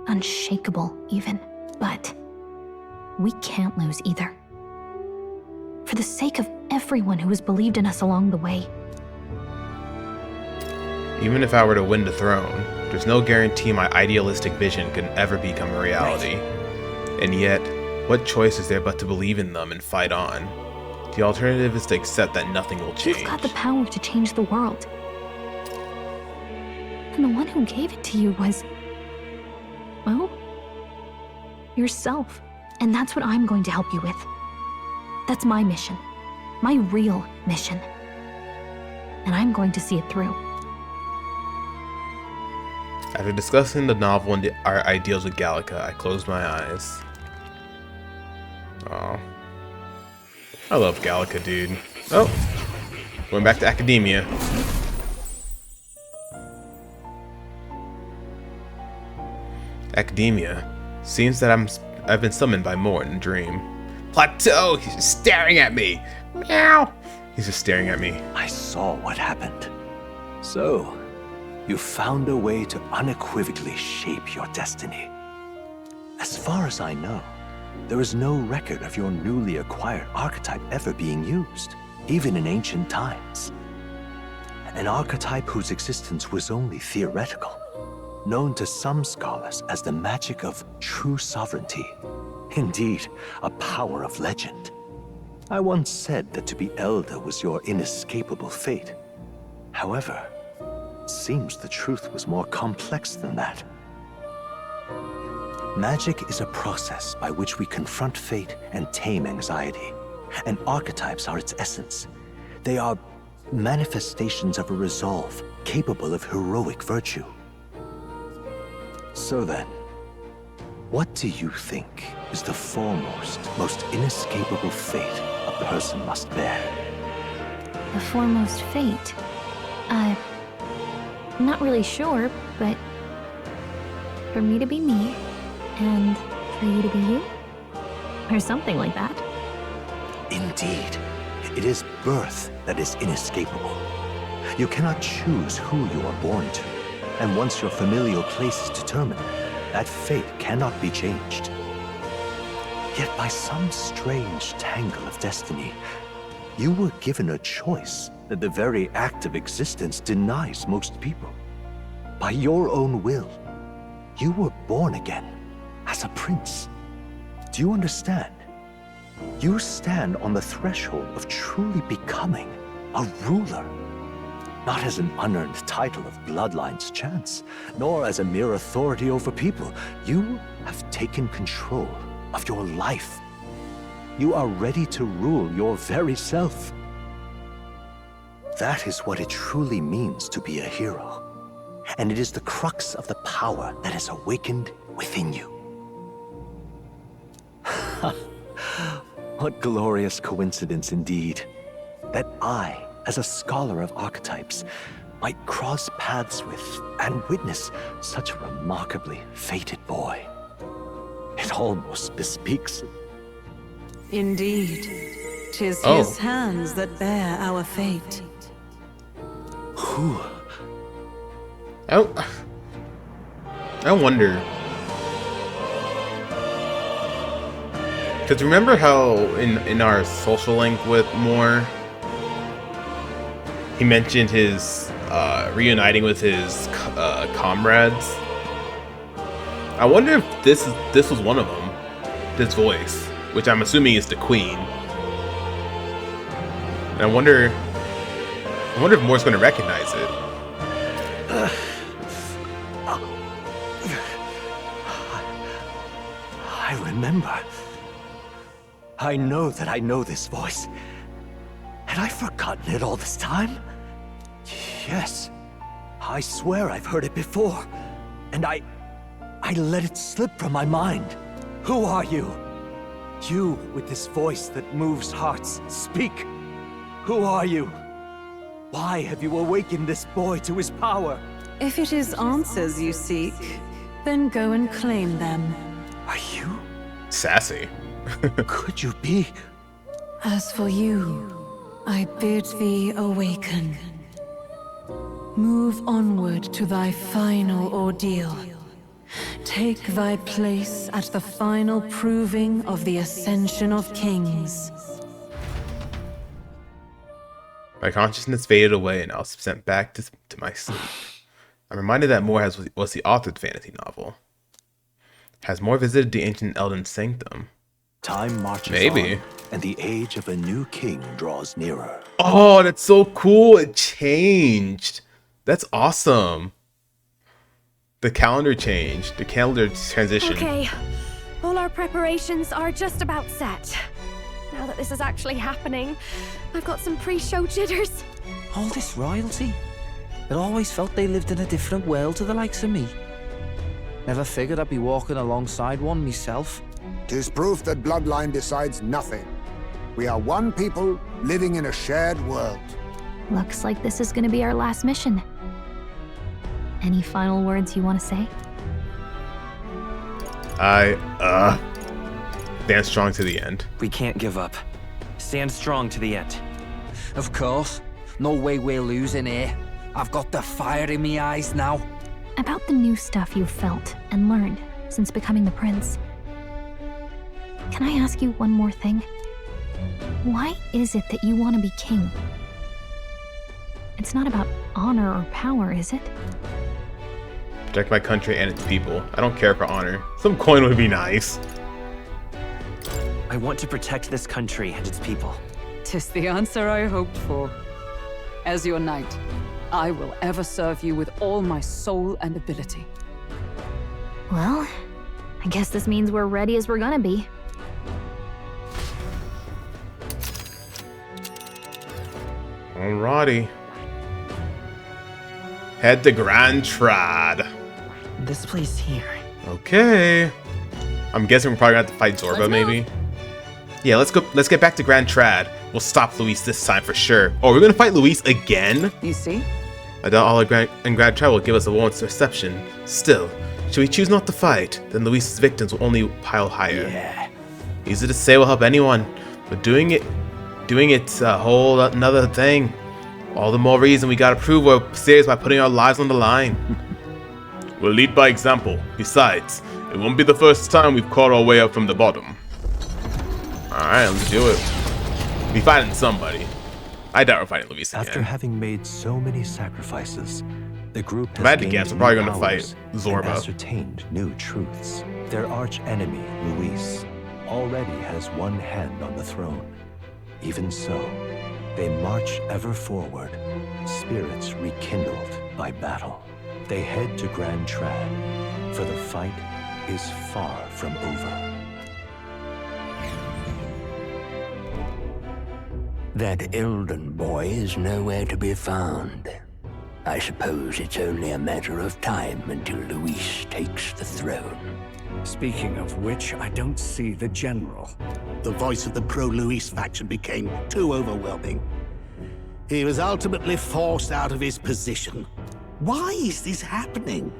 Unshakable, even. But we can't lose either. For the sake of everyone who has believed in us along the way. Even if I were to win the throne, there's no guarantee my idealistic vision could ever become a reality. And yet, what choice is there but to believe in them and fight on? The alternative is to accept that nothing will change. You've got the power to change the world. And the one who gave it to you was, well, yourself. And that's what I'm going to help you with. That's my mission. My real mission. And I'm going to see it through. After discussing the novel and our ideals with Gallica, I closed my eyes. Oh. I love Gallica, dude. Oh. Going back to academia. Academia. Seems that I've been summoned by more in a dream. Plateau! He's just staring at me! Meow! He's just staring at me. I saw what happened. So, you found a way to unequivocally shape your destiny. As far as I know, there is no record of your newly acquired archetype ever being used, even in ancient times. An archetype whose existence was only theoretical, known to some scholars as the magic of true sovereignty. Indeed, a power of legend. I once said that to be Elda was your inescapable fate. However, it seems the truth was more complex than that. Magic is a process by which we confront fate and tame anxiety, and archetypes are its essence. They are manifestations of a resolve capable of heroic virtue. So then, what do you think is the foremost, most inescapable fate a person must bear? The foremost fate? I'm not really sure, but for me to be me, and for you to be you? Or something like that. Indeed. It is birth that is inescapable. You cannot choose who you are born to, and once your familial place is determined, that fate cannot be changed. Yet by some strange tangle of destiny, you were given a choice that the very act of existence denies most people. By your own will, you were born again as a prince. Do you understand? You stand on the threshold of truly becoming a ruler. Not as an unearned title of bloodline's chance, nor as a mere authority over people. You have taken control of your life. You are ready to rule your very self. That is what it truly means to be a hero. And it is the crux of the power that is awakened within you. What glorious coincidence indeed, that I, as a scholar of archetypes, might cross paths with and witness such a remarkably fated boy. It almost bespeaks. Indeed, 'tis his hands that bear our fate. Who? I wonder. Because remember how in our social link with Moore, he mentioned his reuniting with his comrades. I wonder if this was one of them. This voice, which I'm assuming is the Queen. And I wonder if Moore's going to recognize it. I remember. I know that I know this voice. Had I forgotten it all this time? Yes. I swear I've heard it before. And I let it slip from my mind. Who are you? You with this voice that moves hearts. Speak. Who are you? Why have you awakened this boy to his power? If it is answers you seek, then go and claim them. Are you? Sassy. Could you be? As for you, I bid thee awaken. Move onward to thy final ordeal. Take thy place at the final proving of the Ascension of Kings. My consciousness faded away and I was sent back to my sleep. I'm reminded that Moore was the author of the fantasy novel. Has Moore visited the ancient Elden sanctum? Time marches on, and the age of a new king draws nearer. Oh, that's so cool. It changed. That's awesome. The calendar changed. The calendar transition. Okay. All our preparations are just about set. Now that this is actually happening, I've got some pre-show jitters. All this royalty? It always felt they lived in a different world to the likes of me. Never figured I'd be walking alongside one myself. 'Tis proof that bloodline decides nothing. We are one people living in a shared world. Looks like this is gonna be our last mission. Any final words you want to say? Stand strong to the end. We can't give up. Stand strong to the end. Of course. No way we're losing here. I've got the fire in me eyes now. About the new stuff you've felt and learned since becoming the prince. Can I ask you one more thing? Why is it that you want to be king? It's not about honor or power, is it? Protect my country and its people. I don't care for honor. Some coin would be nice. I want to protect this country and its people. 'Tis the answer I hoped for. As your knight, I will ever serve you with all my soul and ability. Well, I guess this means we're ready as we're gonna be. Alrighty. Head to Grand Trad. This place here. Okay. I'm guessing we're probably gonna have to fight Zorba, maybe. Yeah, let's go. Let's get back to Grand Trad. We'll stop Luis this time for sure. Oh, we're gonna fight Luis again? You see? I doubt all in Grand Trad will give us a warm reception. Still, should we choose not to fight, then Luis's victims will only pile higher. Yeah. Easy to say will help anyone, but doing it's a whole another thing. All the more reason we gotta prove we're serious by putting our lives on the line. We'll lead by example. Besides, it won't be the first time we've caught our way up from the bottom. Alright, let's do it. Be fighting somebody. I doubt we're fighting Luis again. After having made so many sacrifices, the group has If I had to gained guess, we're probably new gonna fight powers Zorba. and ascertained new truths. Their arch-enemy, Luis, already has one hand on the throne. Even so, they march ever forward, spirits rekindled by battle. They head to Grand Trad, for the fight is far from over. That Elden boy is nowhere to be found. I suppose it's only a matter of time until Luis takes the throne. Speaking of which, I don't see the general. The voice of the pro-Luis faction became too overwhelming. He was ultimately forced out of his position. Why is this happening?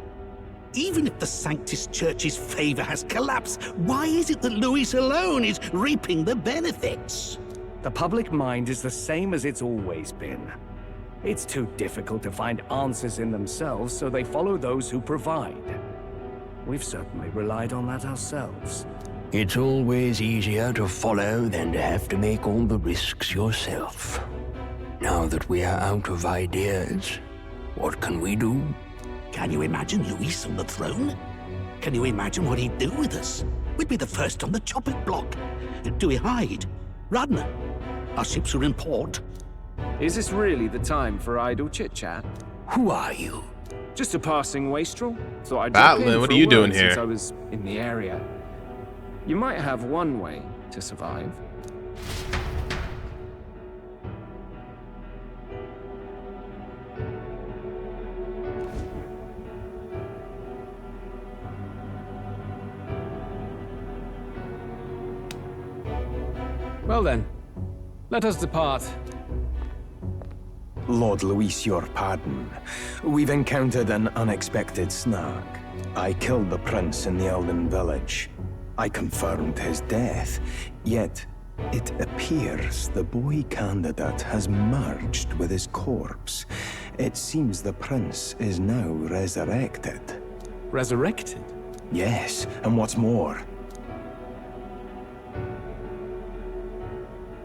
Even if the Sanctus Church's favor has collapsed, why is it that Luis alone is reaping the benefits? The public mind is the same as it's always been. It's too difficult to find answers in themselves, so they follow those who provide. We've certainly relied on that ourselves. It's always easier to follow than to have to make all the risks yourself. Now that we are out of ideas, what can we do? Can you imagine Luis on the throne? Can you imagine what he'd do with us? We'd be the first on the chopping block. Do we hide? Run? Our ships are in port. Is this really the time for idle chit-chat? Who are you? Just a passing wastrel. Thought I'd Batlin, drop in what for are a you word doing since here? I was in the area. You might have one way to survive. Well then, let us depart. Lord Luis, your pardon. We've encountered an unexpected snag. I killed the prince in the Elden village. I confirmed his death, yet it appears the boy candidate has merged with his corpse. It seems the prince is now resurrected. Resurrected? Yes, and what's more,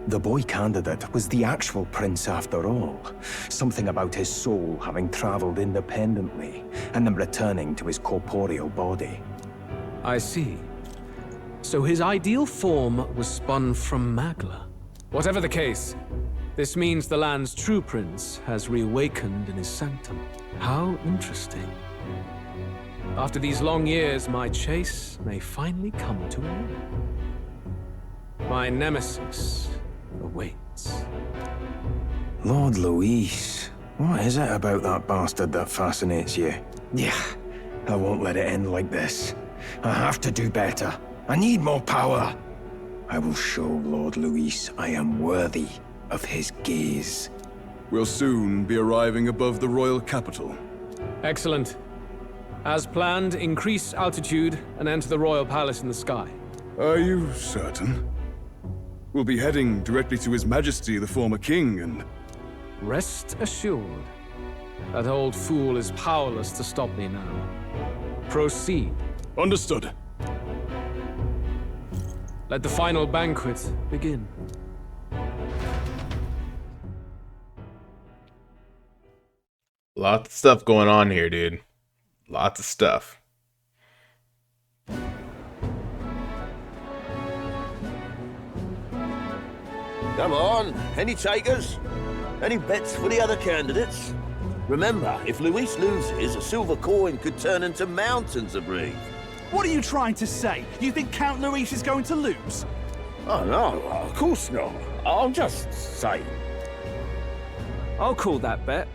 the boy candidate was the actual prince after all. Something about his soul having traveled independently, and then returning to his corporeal body. I see. So his ideal form was spun from Magla. Whatever the case, this means the land's true prince has reawakened in his sanctum. How interesting. After these long years, my chase may finally come to an end. My nemesis awaits. Lord Luis, what is it about that bastard that fascinates you? Yeah, I won't let it end like this. I have to do better. I need more power. I will show Lord Luis I am worthy of his gaze. We'll soon be arriving above the royal capital. Excellent. As planned, increase altitude and enter the royal palace in the sky. Are you certain? We'll be heading directly to His Majesty, the former king, and... Rest assured, that old fool is powerless to stop me now. Proceed. Understood. Let the final banquet begin. Lots of stuff going on here, dude. Lots of stuff. Come on, any takers? Any bets for the other candidates? Remember, if Luis loses, a silver coin could turn into mountains of Reeve. What are you trying to say? You think Count Luis is going to lose? Oh no, of course not. I'm just saying. I'll call that bet.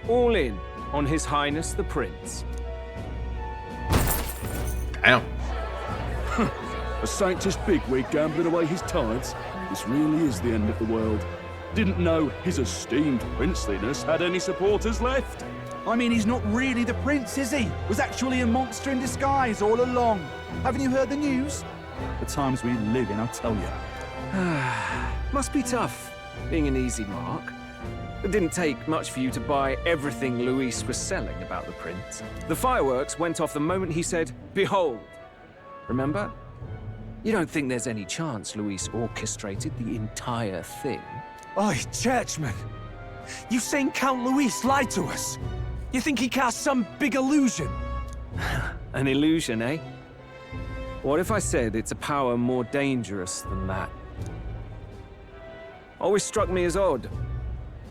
All in on His Highness the Prince. Damn. A sanctish bigwig gambling away his tithes? This really is the end of the world. Didn't know his esteemed princeliness had any supporters left. I mean, he's not really the prince, is he? Was actually a monster in disguise all along. Haven't you heard the news? The times we live in, I'll tell you. Must be tough, being an easy mark. It didn't take much for you to buy everything Luis was selling about the prince. The fireworks went off the moment he said, "Behold." Remember? You don't think there's any chance Luis orchestrated the entire thing? Oi, churchman! You've seen Count Luis lie to us? You think he cast some big illusion? An illusion, eh? What if I said it's a power more dangerous than that? Always struck me as odd.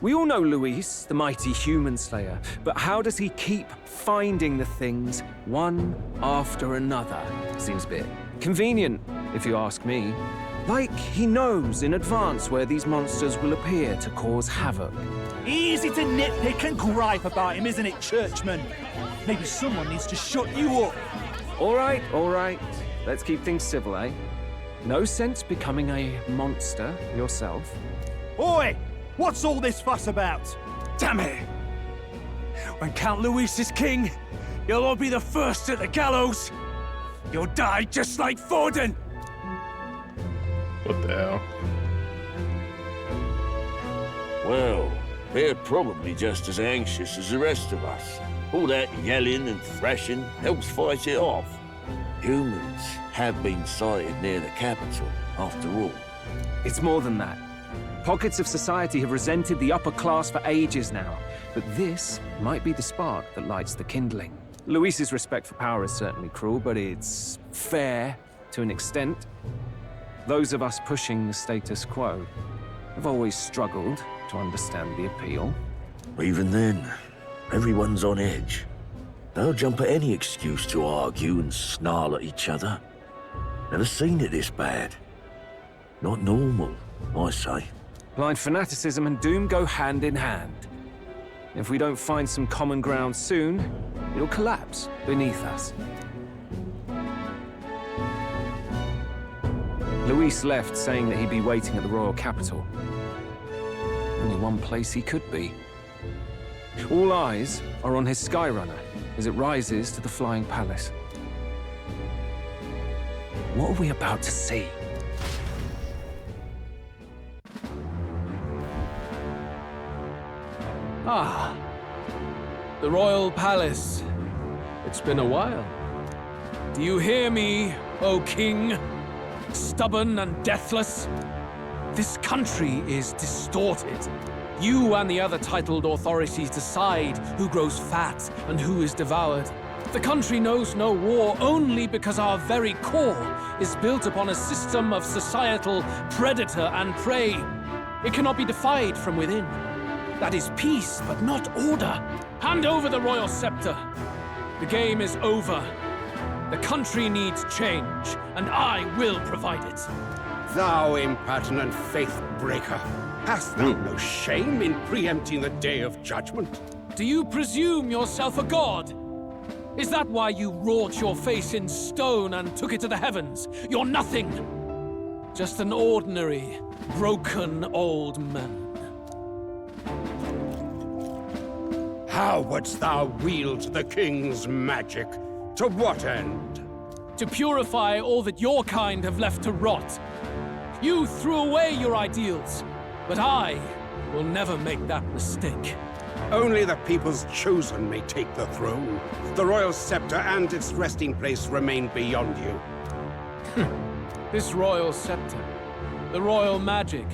We all know Luis, the mighty human slayer, but how does he keep finding the things one after another? Seems a bit convenient, if you ask me. Like he knows in advance where these monsters will appear to cause havoc. Easy to nitpick and gripe about him, isn't it, churchman? Maybe someone needs to shut you up. All right. Let's keep things civil, eh? No sense becoming a monster yourself. Oi! What's all this fuss about? Damn it! When Count Luis is king, you'll all be the first at the gallows. You'll die just like Forden. What the hell? Well, they're probably just as anxious as the rest of us. All that yelling and thrashing helps fight it off. Humans have been sighted near the capital, after all. It's more than that. Pockets of society have resented the upper class for ages now, but this might be the spark that lights the kindling. Luis's respect for power is certainly cruel, but it's fair to an extent. Those of us pushing the status quo have always struggled to understand the appeal. Even then, everyone's on edge. They'll jump at any excuse to argue and snarl at each other. Never seen it this bad. Not normal, I say. Blind fanaticism and doom go hand in hand. If we don't find some common ground soon, it'll collapse beneath us. Luis left saying that he'd be waiting at the royal capital. Only one place he could be. All eyes are on his Skyrunner as it rises to the flying palace. What are we about to see? Ah, the royal palace. It's been a while. Do you hear me, O king? Stubborn and deathless? This country is distorted. You and the other titled authorities decide who grows fat and who is devoured. The country knows no war only because our very core is built upon a system of societal predator and prey. It cannot be defied from within. That is peace, but not order. Hand over the royal scepter. The game is over. The country needs change, and I will provide it. Thou impertinent faith breaker, hast thou no shame in preempting the day of judgment? Do you presume yourself a god? Is that why you wrought your face in stone and took it to the heavens? You're nothing. Just an ordinary, broken old man. How wouldst thou wield the king's magic? To what end? To purify all that your kind have left to rot. You threw away your ideals, but I will never make that mistake. Only the people's chosen may take the throne. The royal scepter and its resting place remain beyond you. This royal scepter, the royal magic.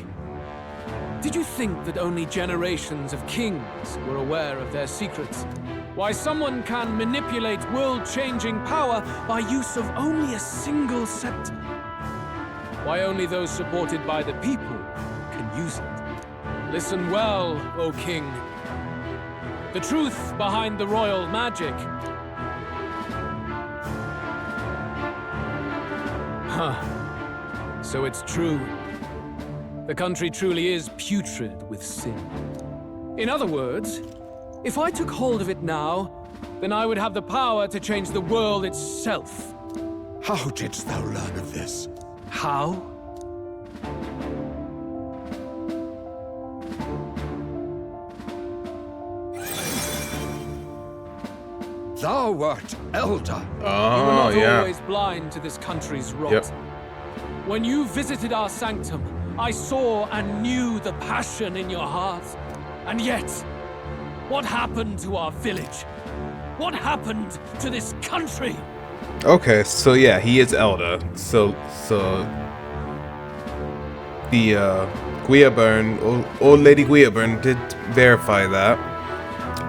Did you think that only generations of kings were aware of their secrets? Why someone can manipulate world-changing power by use of only a single scepter? Why only those supported by the people can use it? Listen well, O king. The truth behind the royal magic. Huh. So it's true. The country truly is putrid with sin. In other words, if I took hold of it now, then I would have the power to change the world itself. How didst thou learn of this? How? Thou wert Elda. You were not always blind to this country's rot. Yep. When you visited our sanctum, I saw and knew the passion in your heart. And yet, what happened to our village? What happened to this country? Okay, so yeah, he is Elda. So the Guiaburn, old lady Guiaburn did verify that.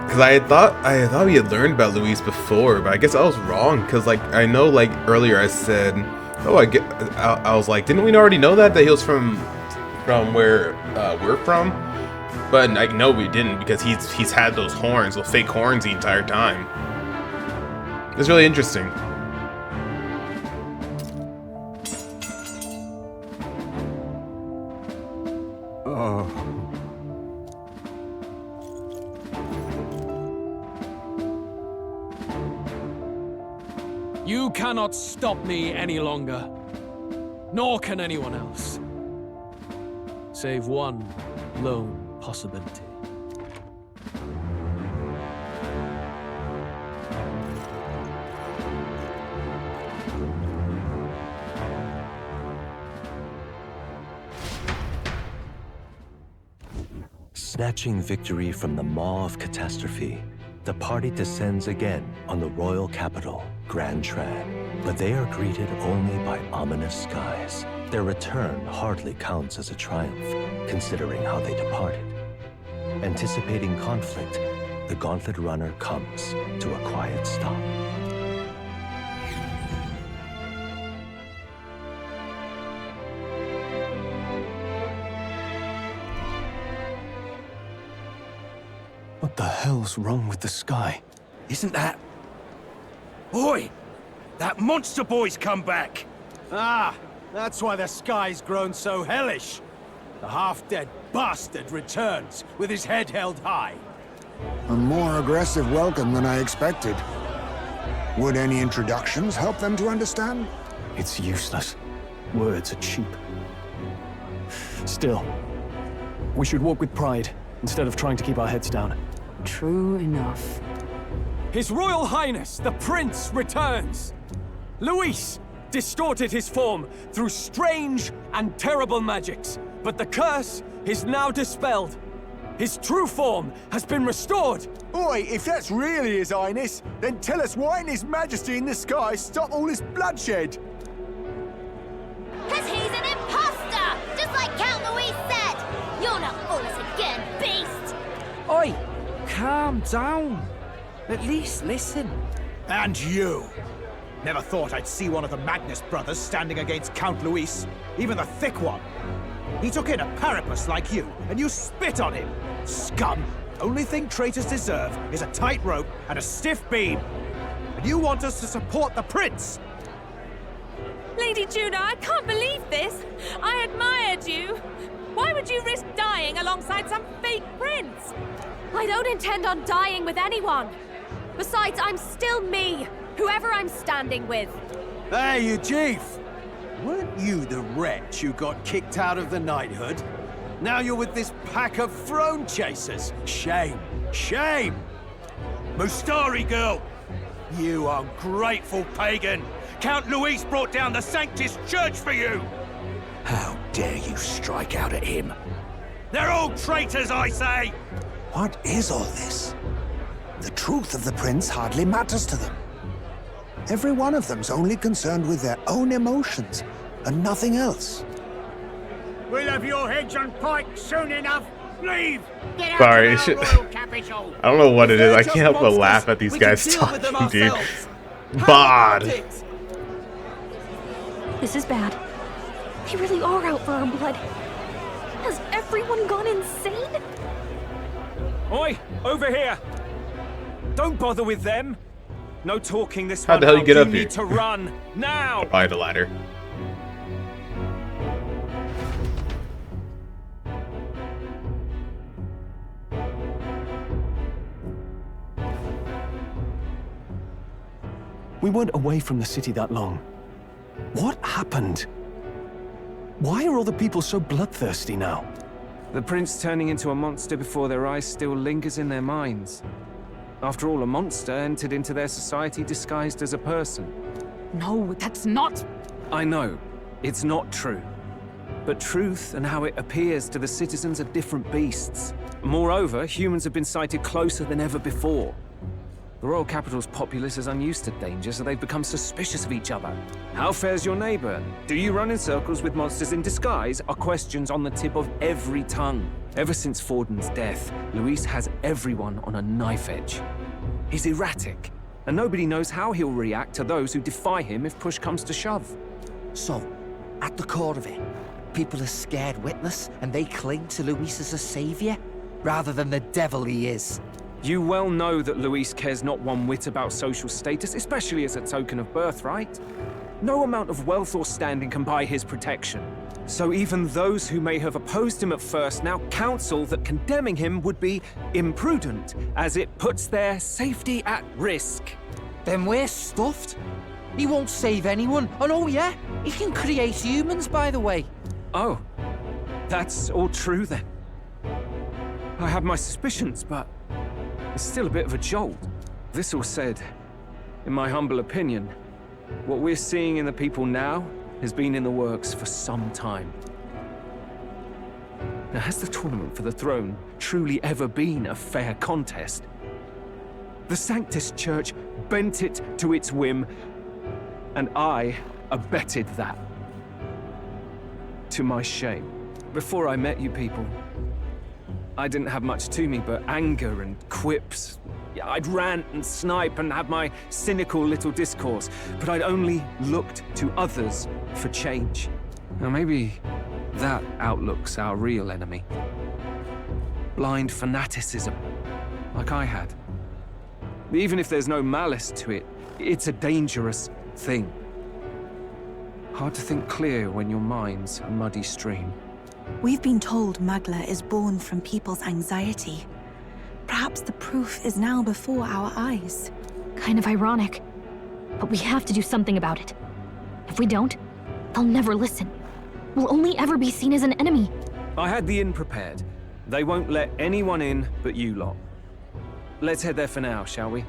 Cause I thought we had learned about Luis before, but I guess I was wrong. Cause like I know like earlier I said, I was like, didn't we already know that he was from where we're from? But like no, we didn't, because he's had those horns, those fake horns the entire time. It's really interesting. You cannot stop me any longer. Nor can anyone else. Save one lone possibility. Snatching victory from the maw of catastrophe, the party descends again on the royal capital, Grand Tran. But they are greeted only by ominous skies. Their return hardly counts as a triumph, considering how they departed. Anticipating conflict, the Gauntlet Runner comes to a quiet stop. What the hell's wrong with the Skye? Isn't that... Oi! That monster boy's come back! Ah, that's why the Skye's grown so hellish. The half-dead bastard returns with his head held high. A more aggressive welcome than I expected. Would any introductions help them to understand? It's useless. Words are cheap. Still, we should walk with pride instead of trying to keep our heads down. True enough. His Royal Highness, the Prince, returns! Luis distorted his form through strange and terrible magics, but the curse is now dispelled. His true form has been restored! Oi, if that's really His Highness, then tell us why didn't His Majesty in the Sky stop all this bloodshed? Cause he's an imposter! Just like Count Luis said! You'll not fool us again, beast! Oi! Calm down. At least listen. And you! Never thought I'd see one of the Magnus brothers standing against Count Luis, even the thick one. He took in a parapus like you, and you spit on him! Scum! Only thing traitors deserve is a tight rope and a stiff beam. And you want us to support the prince? Lady Juna, I can't believe this. I admired you. Why would you risk dying alongside some fake prince? I don't intend on dying with anyone. Besides, I'm still me, whoever I'm standing with. Hey, you chief! Weren't you the wretch who got kicked out of the knighthood? Now you're with this pack of throne chasers. Shame. Shame! Mustari girl! You ungrateful pagan! Count Luis brought down the Sanctus Church for you! How dare you strike out at him? They're all traitors, I say! What is all this? The truth of the prince hardly matters to them. Every one of them's only concerned with their own emotions and nothing else. We'll have your heads on pike soon enough. Leave! Get out Sorry, of our royal capital! I don't know what it is. I can't help but laugh at these guys talking, dude. Bod. This is bad. They really are out for our blood. Has everyone gone insane? Oi! Over here! Don't bother with them! No talking this How one the hell you out. get up You here? need to run, now! Probably the ladder. We weren't away from the city that long. What happened? Why are all the people so bloodthirsty now? The prince turning into a monster before their eyes still lingers in their minds. After all, a monster entered into their society disguised as a person. No, that's not... I know, it's not true. But truth and how it appears to the citizens are different beasts. Moreover, humans have been sighted closer than ever before. The royal capital's populace is unused to danger, so they've become suspicious of each other. How fares your neighbor? Do you run in circles with monsters in disguise? Are questions on the tip of every tongue. Ever since Forden's death, Luis has everyone on a knife edge. He's erratic, and nobody knows how he'll react to those who defy him if push comes to shove. So, at the core of it, people are scared witless, and they cling to Luis as a savior, rather than the devil he is. You well know that Luis cares not one whit about social status, especially as a token of birthright. No amount of wealth or standing can buy his protection. So even those who may have opposed him at first now counsel that condemning him would be imprudent, as it puts their safety at risk. Then we're stuffed. He won't save anyone. And oh yeah, he can create humans, by the way. Oh, that's all true then. I have my suspicions, but it's still a bit of a jolt. This all said, in my humble opinion, what we're seeing in the people now has been in the works for some time. Now, has the tournament for the throne truly ever been a fair contest? The Sanctus Church bent it to its whim, and I abetted that. To my shame. Before I met you people, I didn't have much to me but anger and quips. I'd rant and snipe and have my cynical little discourse, but I'd only looked to others for change. Now maybe that outlook's our real enemy. Blind fanaticism, like I had. Even if there's no malice to it, it's a dangerous thing. Hard to think clear when your mind's a muddy stream. We've been told Magla is born from people's anxiety. Perhaps the proof is now before our eyes. Kind of ironic. But we have to do something about it. If we don't, they'll never listen. We'll only ever be seen as an enemy. I had the inn prepared. They won't let anyone in but you lot. Let's head there for now, shall we?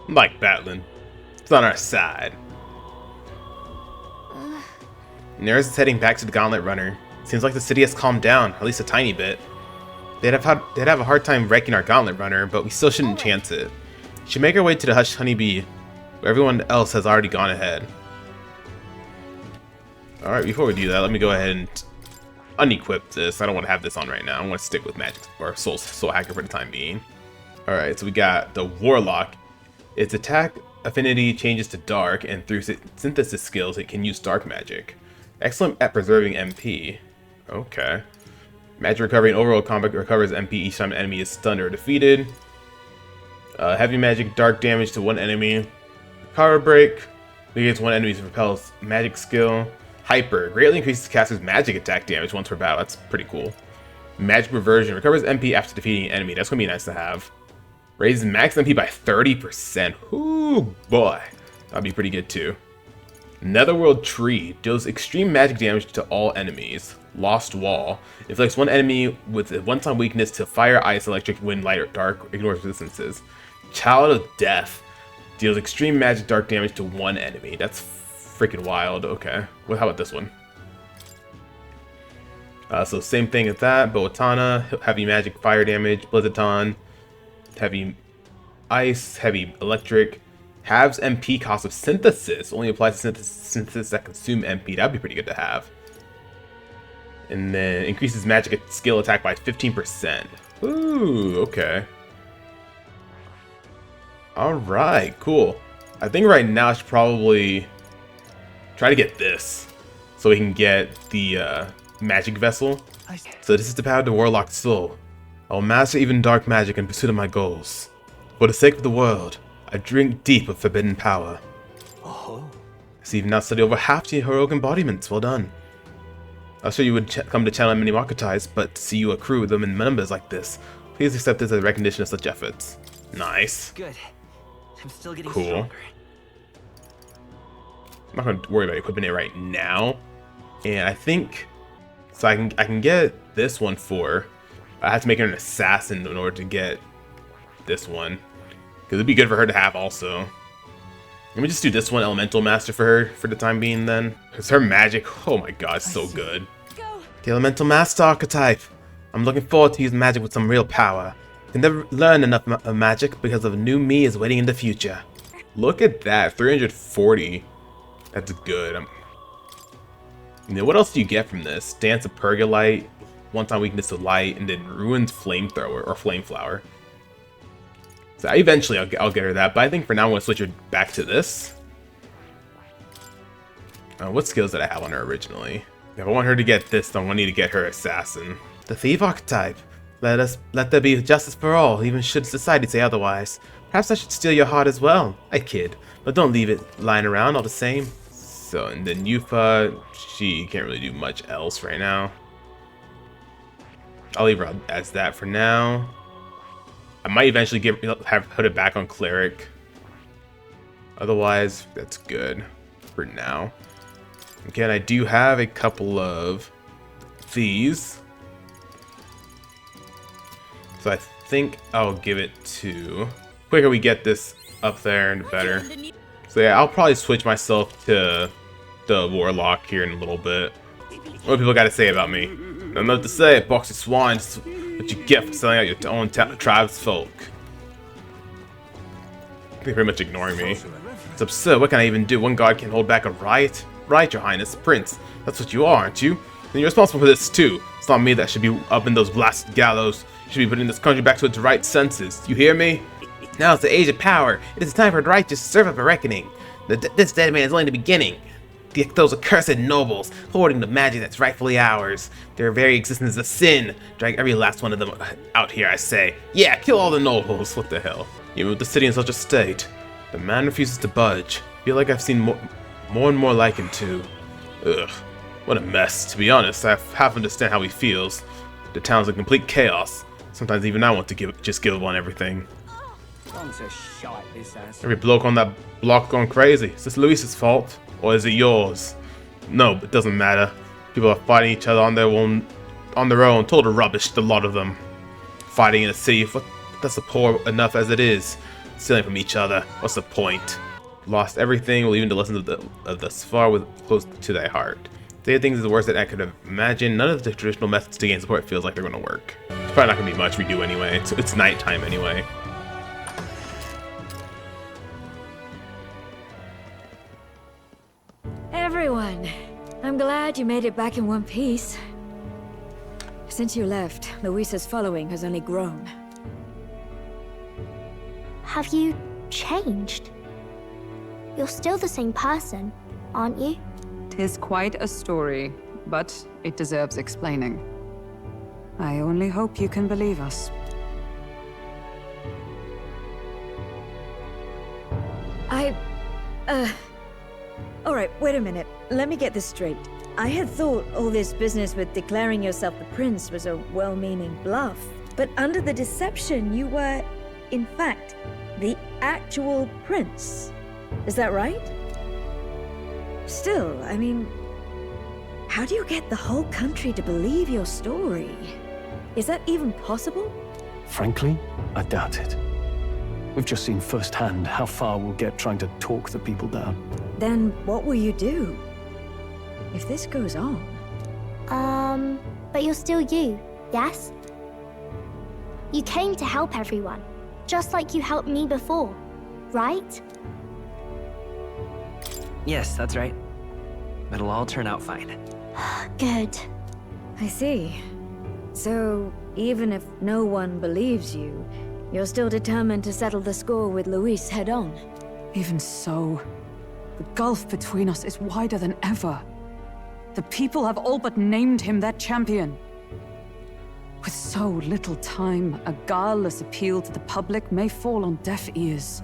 Like battling. It's on our side. Neris is heading back to the Gauntlet Runner. Seems like the city has calmed down, at least a tiny bit. They'd have a hard time wrecking our Gauntlet Runner, but we still shouldn't chance it. Should make our way to the Hushed Honeybee, where everyone else has already gone ahead. Alright, before we do that, let me go ahead and unequip this. I don't want to have this on right now. I want to stick with Magic or Soul Hacker for the time being. Alright, so we got the Warlock. Its attack affinity changes to Dark, and through synthesis skills, it can use Dark Magic. Excellent at preserving MP. Okay. Magic recovery in overall combat recovers MP each time an enemy is stunned or defeated. Heavy magic, dark damage to one enemy. Power break. Negates one enemy's repels magic skill. Hyper. Greatly increases caster's magic attack damage once per battle. That's pretty cool. Magic reversion. Recovers MP after defeating an enemy. That's going to be nice to have. Raises max MP by 30%. Ooh, boy. That'd be pretty good too. Netherworld Tree. Deals extreme magic damage to all enemies. Lost Wall. Inflicts one enemy with a one-time weakness to fire, ice, electric, wind, light, or dark. Ignores resistances. Child of Death. Deals extreme magic dark damage to one enemy. That's freaking wild. Okay. Well, how about this one? So same thing as that. Boatana. Heavy magic fire damage. Blizzardon. Heavy ice. Heavy electric. Halves MP cost of synthesis. Only applies to synthesis that consume MP. That'd be pretty good to have. And then increases magic skill attack by 15%. Ooh, okay. Alright, cool. I think right now I should probably try to get this. So we can get the magic vessel. So this is the power of the warlock's soul. I will master even dark magic in pursuit of my goals. For the sake of the world, I drink deep of forbidden power. I see you've now studied over half the heroic embodiments. Well done. I was sure you would come to channel many archetypes, but to see you accrue them in numbers like this, please accept this as a recognition of such efforts. Nice. Good. I'm still getting cool. stronger. I'm not going to worry about equipping it right now. And I think... So I can get this one for... I have to make her an assassin in order to get this one. Because it'd be good for her to have also. Let me just do this one, Elemental Master, for her for the time being then. Because her magic, oh my god, so good. The Elemental Master archetype. I'm looking forward to using magic with some real power. I can never learn enough of magic because of a new me is waiting in the future. Look at that, 340. That's good. You know, what else do you get from this? Dance of Pergolite, one-time weakness to light, and then Ruin's Flamethrower, or Flameflower. So eventually I'll get her that, but I think for now I'm going to switch her back to this. What skills did I have on her originally? If I want her to get this, then I'm going to need to get her Assassin. The Thief archetype. Let there be justice for all, even should society say otherwise. Perhaps I should steal your heart as well. I kid, but don't leave it lying around all the same. So, and then Yufa, she can't really do much else right now. I'll leave her as that for now. I might eventually put it back on Cleric. Otherwise, that's good for now. Again, I do have a couple of these. So I think I'll give it to... quicker we get this up there and better. So yeah, I'll probably switch myself to the Warlock here in a little bit. What do people got to say about me? Nothing to say, boxy swine. That's what you get for selling out your own tribe's folk. They're pretty much ignoring me. It's absurd. What can I even do? One god can hold back a riot? Right, your highness, prince. That's what you are, aren't you? Then you're responsible for this too. It's not me that should be up in those blasted gallows. You should be putting this country back to its right senses. You hear me? Now it's the age of power. It is time for the righteous to serve up a reckoning. This dead man is only the beginning. Those accursed nobles, hoarding the magic that's rightfully ours. Their very existence is a sin. Drag every last one of them out here, I say. Yeah, kill all the nobles. What the hell? You moved the city in such a state. The man refuses to budge. Feel like I've seen more and more like him too. Ugh, what a mess. To be honest, I half understand how he feels. The town's in complete chaos. Sometimes even I want to just give up on everything. Every bloke on that block going crazy. Is this Luis's fault? Or is it yours? No, it doesn't matter. People are fighting each other on their own. Total rubbish, the lot of them. Fighting in a city that's poor enough as it is. Stealing from each other. What's the point? Lost everything, or even the lessons of thus far with close to thy heart. Say things is the worst that I could have imagined. None of the traditional methods to gain support feels like they're going to work. It's probably not going to be much we do anyway. It's nighttime anyway. Everyone, I'm glad you made it back in one piece. Since you left, Luis's following has only grown. Have you changed? You're still the same person, aren't you? 'Tis quite a story, but it deserves explaining. I only hope you can believe us. Alright, wait a minute. Let me get this straight. I had thought all this business with declaring yourself the prince was a well-meaning bluff, but under the deception, you were, in fact, the actual prince. Is that right? Still, I mean, how do you get the whole country to believe your story? Is that even possible? Frankly, I doubt it. We've just seen firsthand how far we'll get trying to talk the people down. Then what will you do? If this goes on... But you're still you, yes? You came to help everyone, just like you helped me before, right? Yes, that's right. It'll all turn out fine. Good. I see. So, even if no one believes you, you're still determined to settle the score with Luis head-on? Even so, the gulf between us is wider than ever. The people have all but named him their champion. With so little time, a guileless appeal to the public may fall on deaf ears.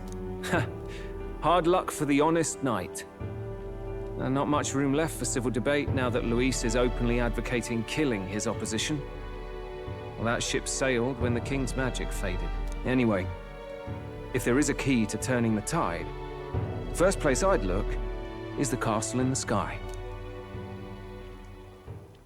Hard luck for the honest knight. And not much room left for civil debate now that Luis is openly advocating killing his opposition. Well, that ship sailed when the king's magic faded. Anyway, if there is a key to turning the tide, the first place I'd look is the castle in the sky.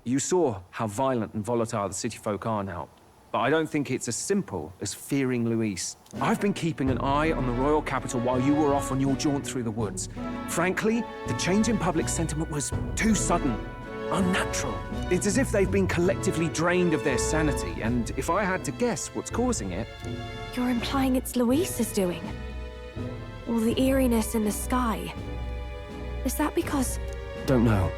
You saw how violent and volatile the city folk are now, but I don't think it's as simple as fearing Luis. I've been keeping an eye on the royal capital while you were off on your jaunt through the woods. Frankly, the change in public sentiment was too sudden, unnatural. It's as if they've been collectively drained of their sanity, and if I had to guess what's causing it... You're implying it's Luis's doing? All the eeriness in the sky. Is that because... Don't know,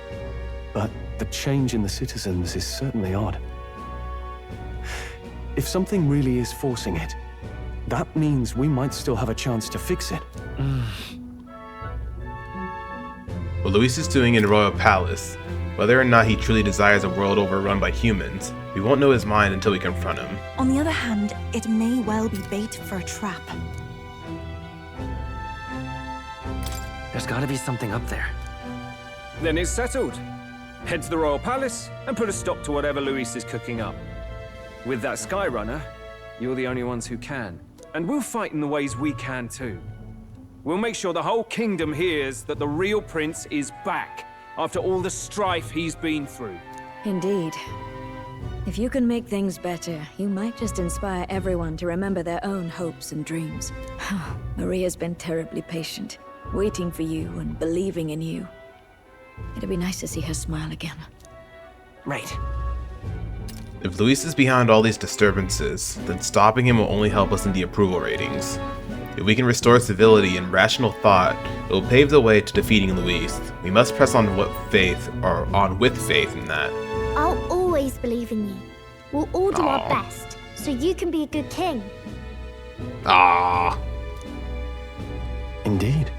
but the change in the citizens is certainly odd. If something really is forcing it, that means we might still have a chance to fix it. What Luis is doing in the Royal Palace, whether or not he truly desires a world overrun by humans, we won't know his mind until we confront him. On the other hand, it may well be bait for a trap. There's gotta be something up there. Then it's settled. Head to the Royal Palace and put a stop to whatever Luis is cooking up. With that Skye runner, you're the only ones who can. And we'll fight in the ways we can too. We'll make sure the whole kingdom hears that the real prince is back after all the strife he's been through. Indeed. If you can make things better, you might just inspire everyone to remember their own hopes and dreams. Maria's been terribly patient, waiting for you and believing in you. It'd be nice to see her smile again. Right. If Luis is behind all these disturbances, then stopping him will only help us in the approval ratings. If we can restore civility and rational thought, it will pave the way to defeating Luis. We must press on with faith in that. I'll always believe in you. We'll all do our best, so you can be a good king. Ah. Indeed.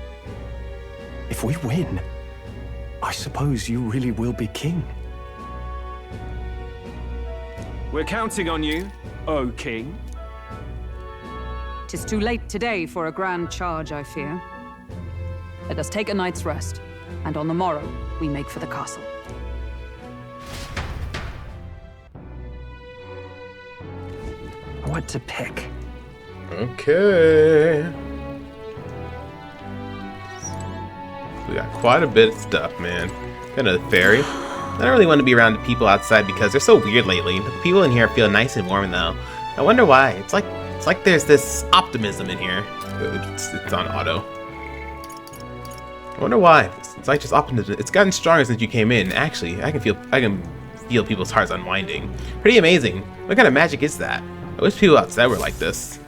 If we win, I suppose you really will be king. We're counting on you, O King. 'Tis too late today for a grand charge, I fear. Let us take a night's rest, and on the morrow, we make for the castle. What to pick? Okay. We got quite a bit of stuff, man. Got a fairy. I don't really want to be around the people outside because they're so weird lately. The people in here feel nice and warm though. I wonder why. It's like there's this optimism in here. It's on auto. I wonder why. It's like just optimism. It's gotten stronger since you came in. Actually, I can feel people's hearts unwinding. Pretty amazing. What kind of magic is that? I wish people outside were like this.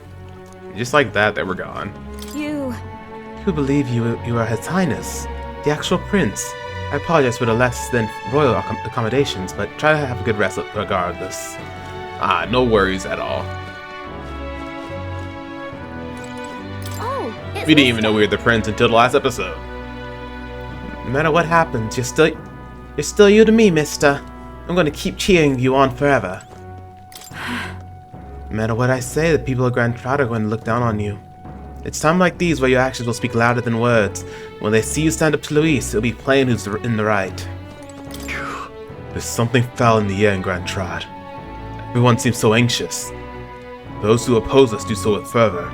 Just like that, they were gone. You believe you are His Highness, the actual prince. I apologize for the less than royal accommodations, but try to have a good rest regardless. No worries at all. Oh, We didn't even know we were the prince until the last episode. No matter what happens, you're still you to me, mister. I'm gonna keep cheering you on forever. No matter what I say, the people of Grand Trout are going to look down on you. It's times like these where your actions will speak louder than words. When they see you stand up to Luis, it'll be plain who's in the right. There's something foul in the air in Grand Trad. Everyone seems so anxious. Those who oppose us do so with fervor,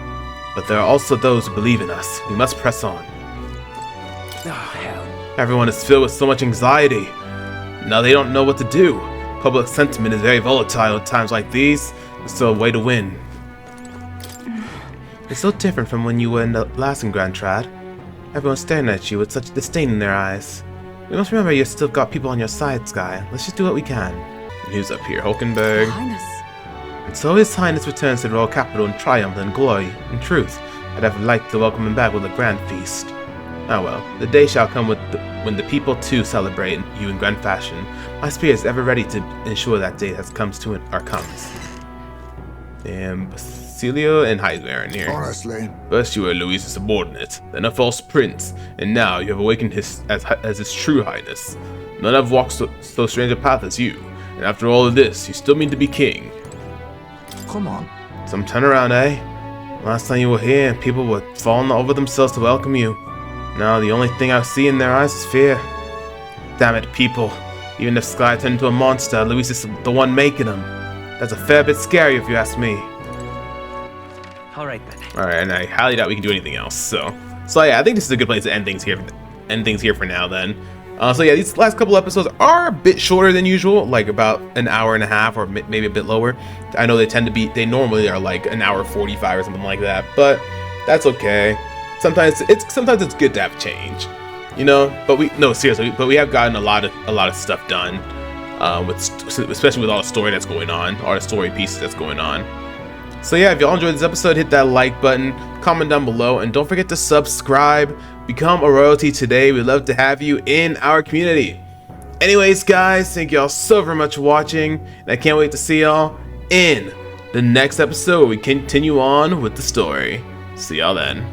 but there are also those who believe in us. We must press on. Oh, hell. Everyone is filled with so much anxiety. Now they don't know what to do. Public sentiment is very volatile at times like these. It's still a way to win. It's so different from when you were in the last Grand Trad. Everyone's staring at you with such disdain in their eyes. We must remember you've still got people on your side, Skye. Let's just do what we can. And who's up here? Hulkenberg. Highness. And so His Highness returns to the royal capital in triumph and glory. In truth, I'd have liked to welcome him back with a grand feast. Ah well, the day shall come when the people too celebrate you in grand fashion. My spirit is ever ready to ensure that day comes. And Basilio and Heiser in here. Honestly. First you were Luis's subordinate, then a false prince, and now you have awakened as his true highness. None have walked so strange a path as you, and after all of this, you still mean to be king. Come on. Some turnaround, eh? Last time you were here, people were falling over themselves to welcome you. Now the only thing I see in their eyes is fear. Damn it, people. Even if Skye turned into a monster, Luis is the one making him. That's a fair bit scary if you ask me. Alright then. Alright, and I highly doubt we can do anything else, so yeah, I think this is a good place to end things here for now then. So yeah, these last couple episodes are a bit shorter than usual, like about an hour and a half or maybe a bit lower. I know they normally are like an hour 45 or something like that, but that's okay. Sometimes it's good to have change, you know. But we have gotten a lot of stuff done, especially with all the story that's going on, all the story pieces that's going on. So yeah, if y'all enjoyed this episode, hit that like button, comment down below, and don't forget to subscribe. Become a royalty today. We'd love to have you in our community. Anyways, guys, thank y'all so very much for watching, and I can't wait to see y'all in the next episode where we continue on with the story. See y'all then.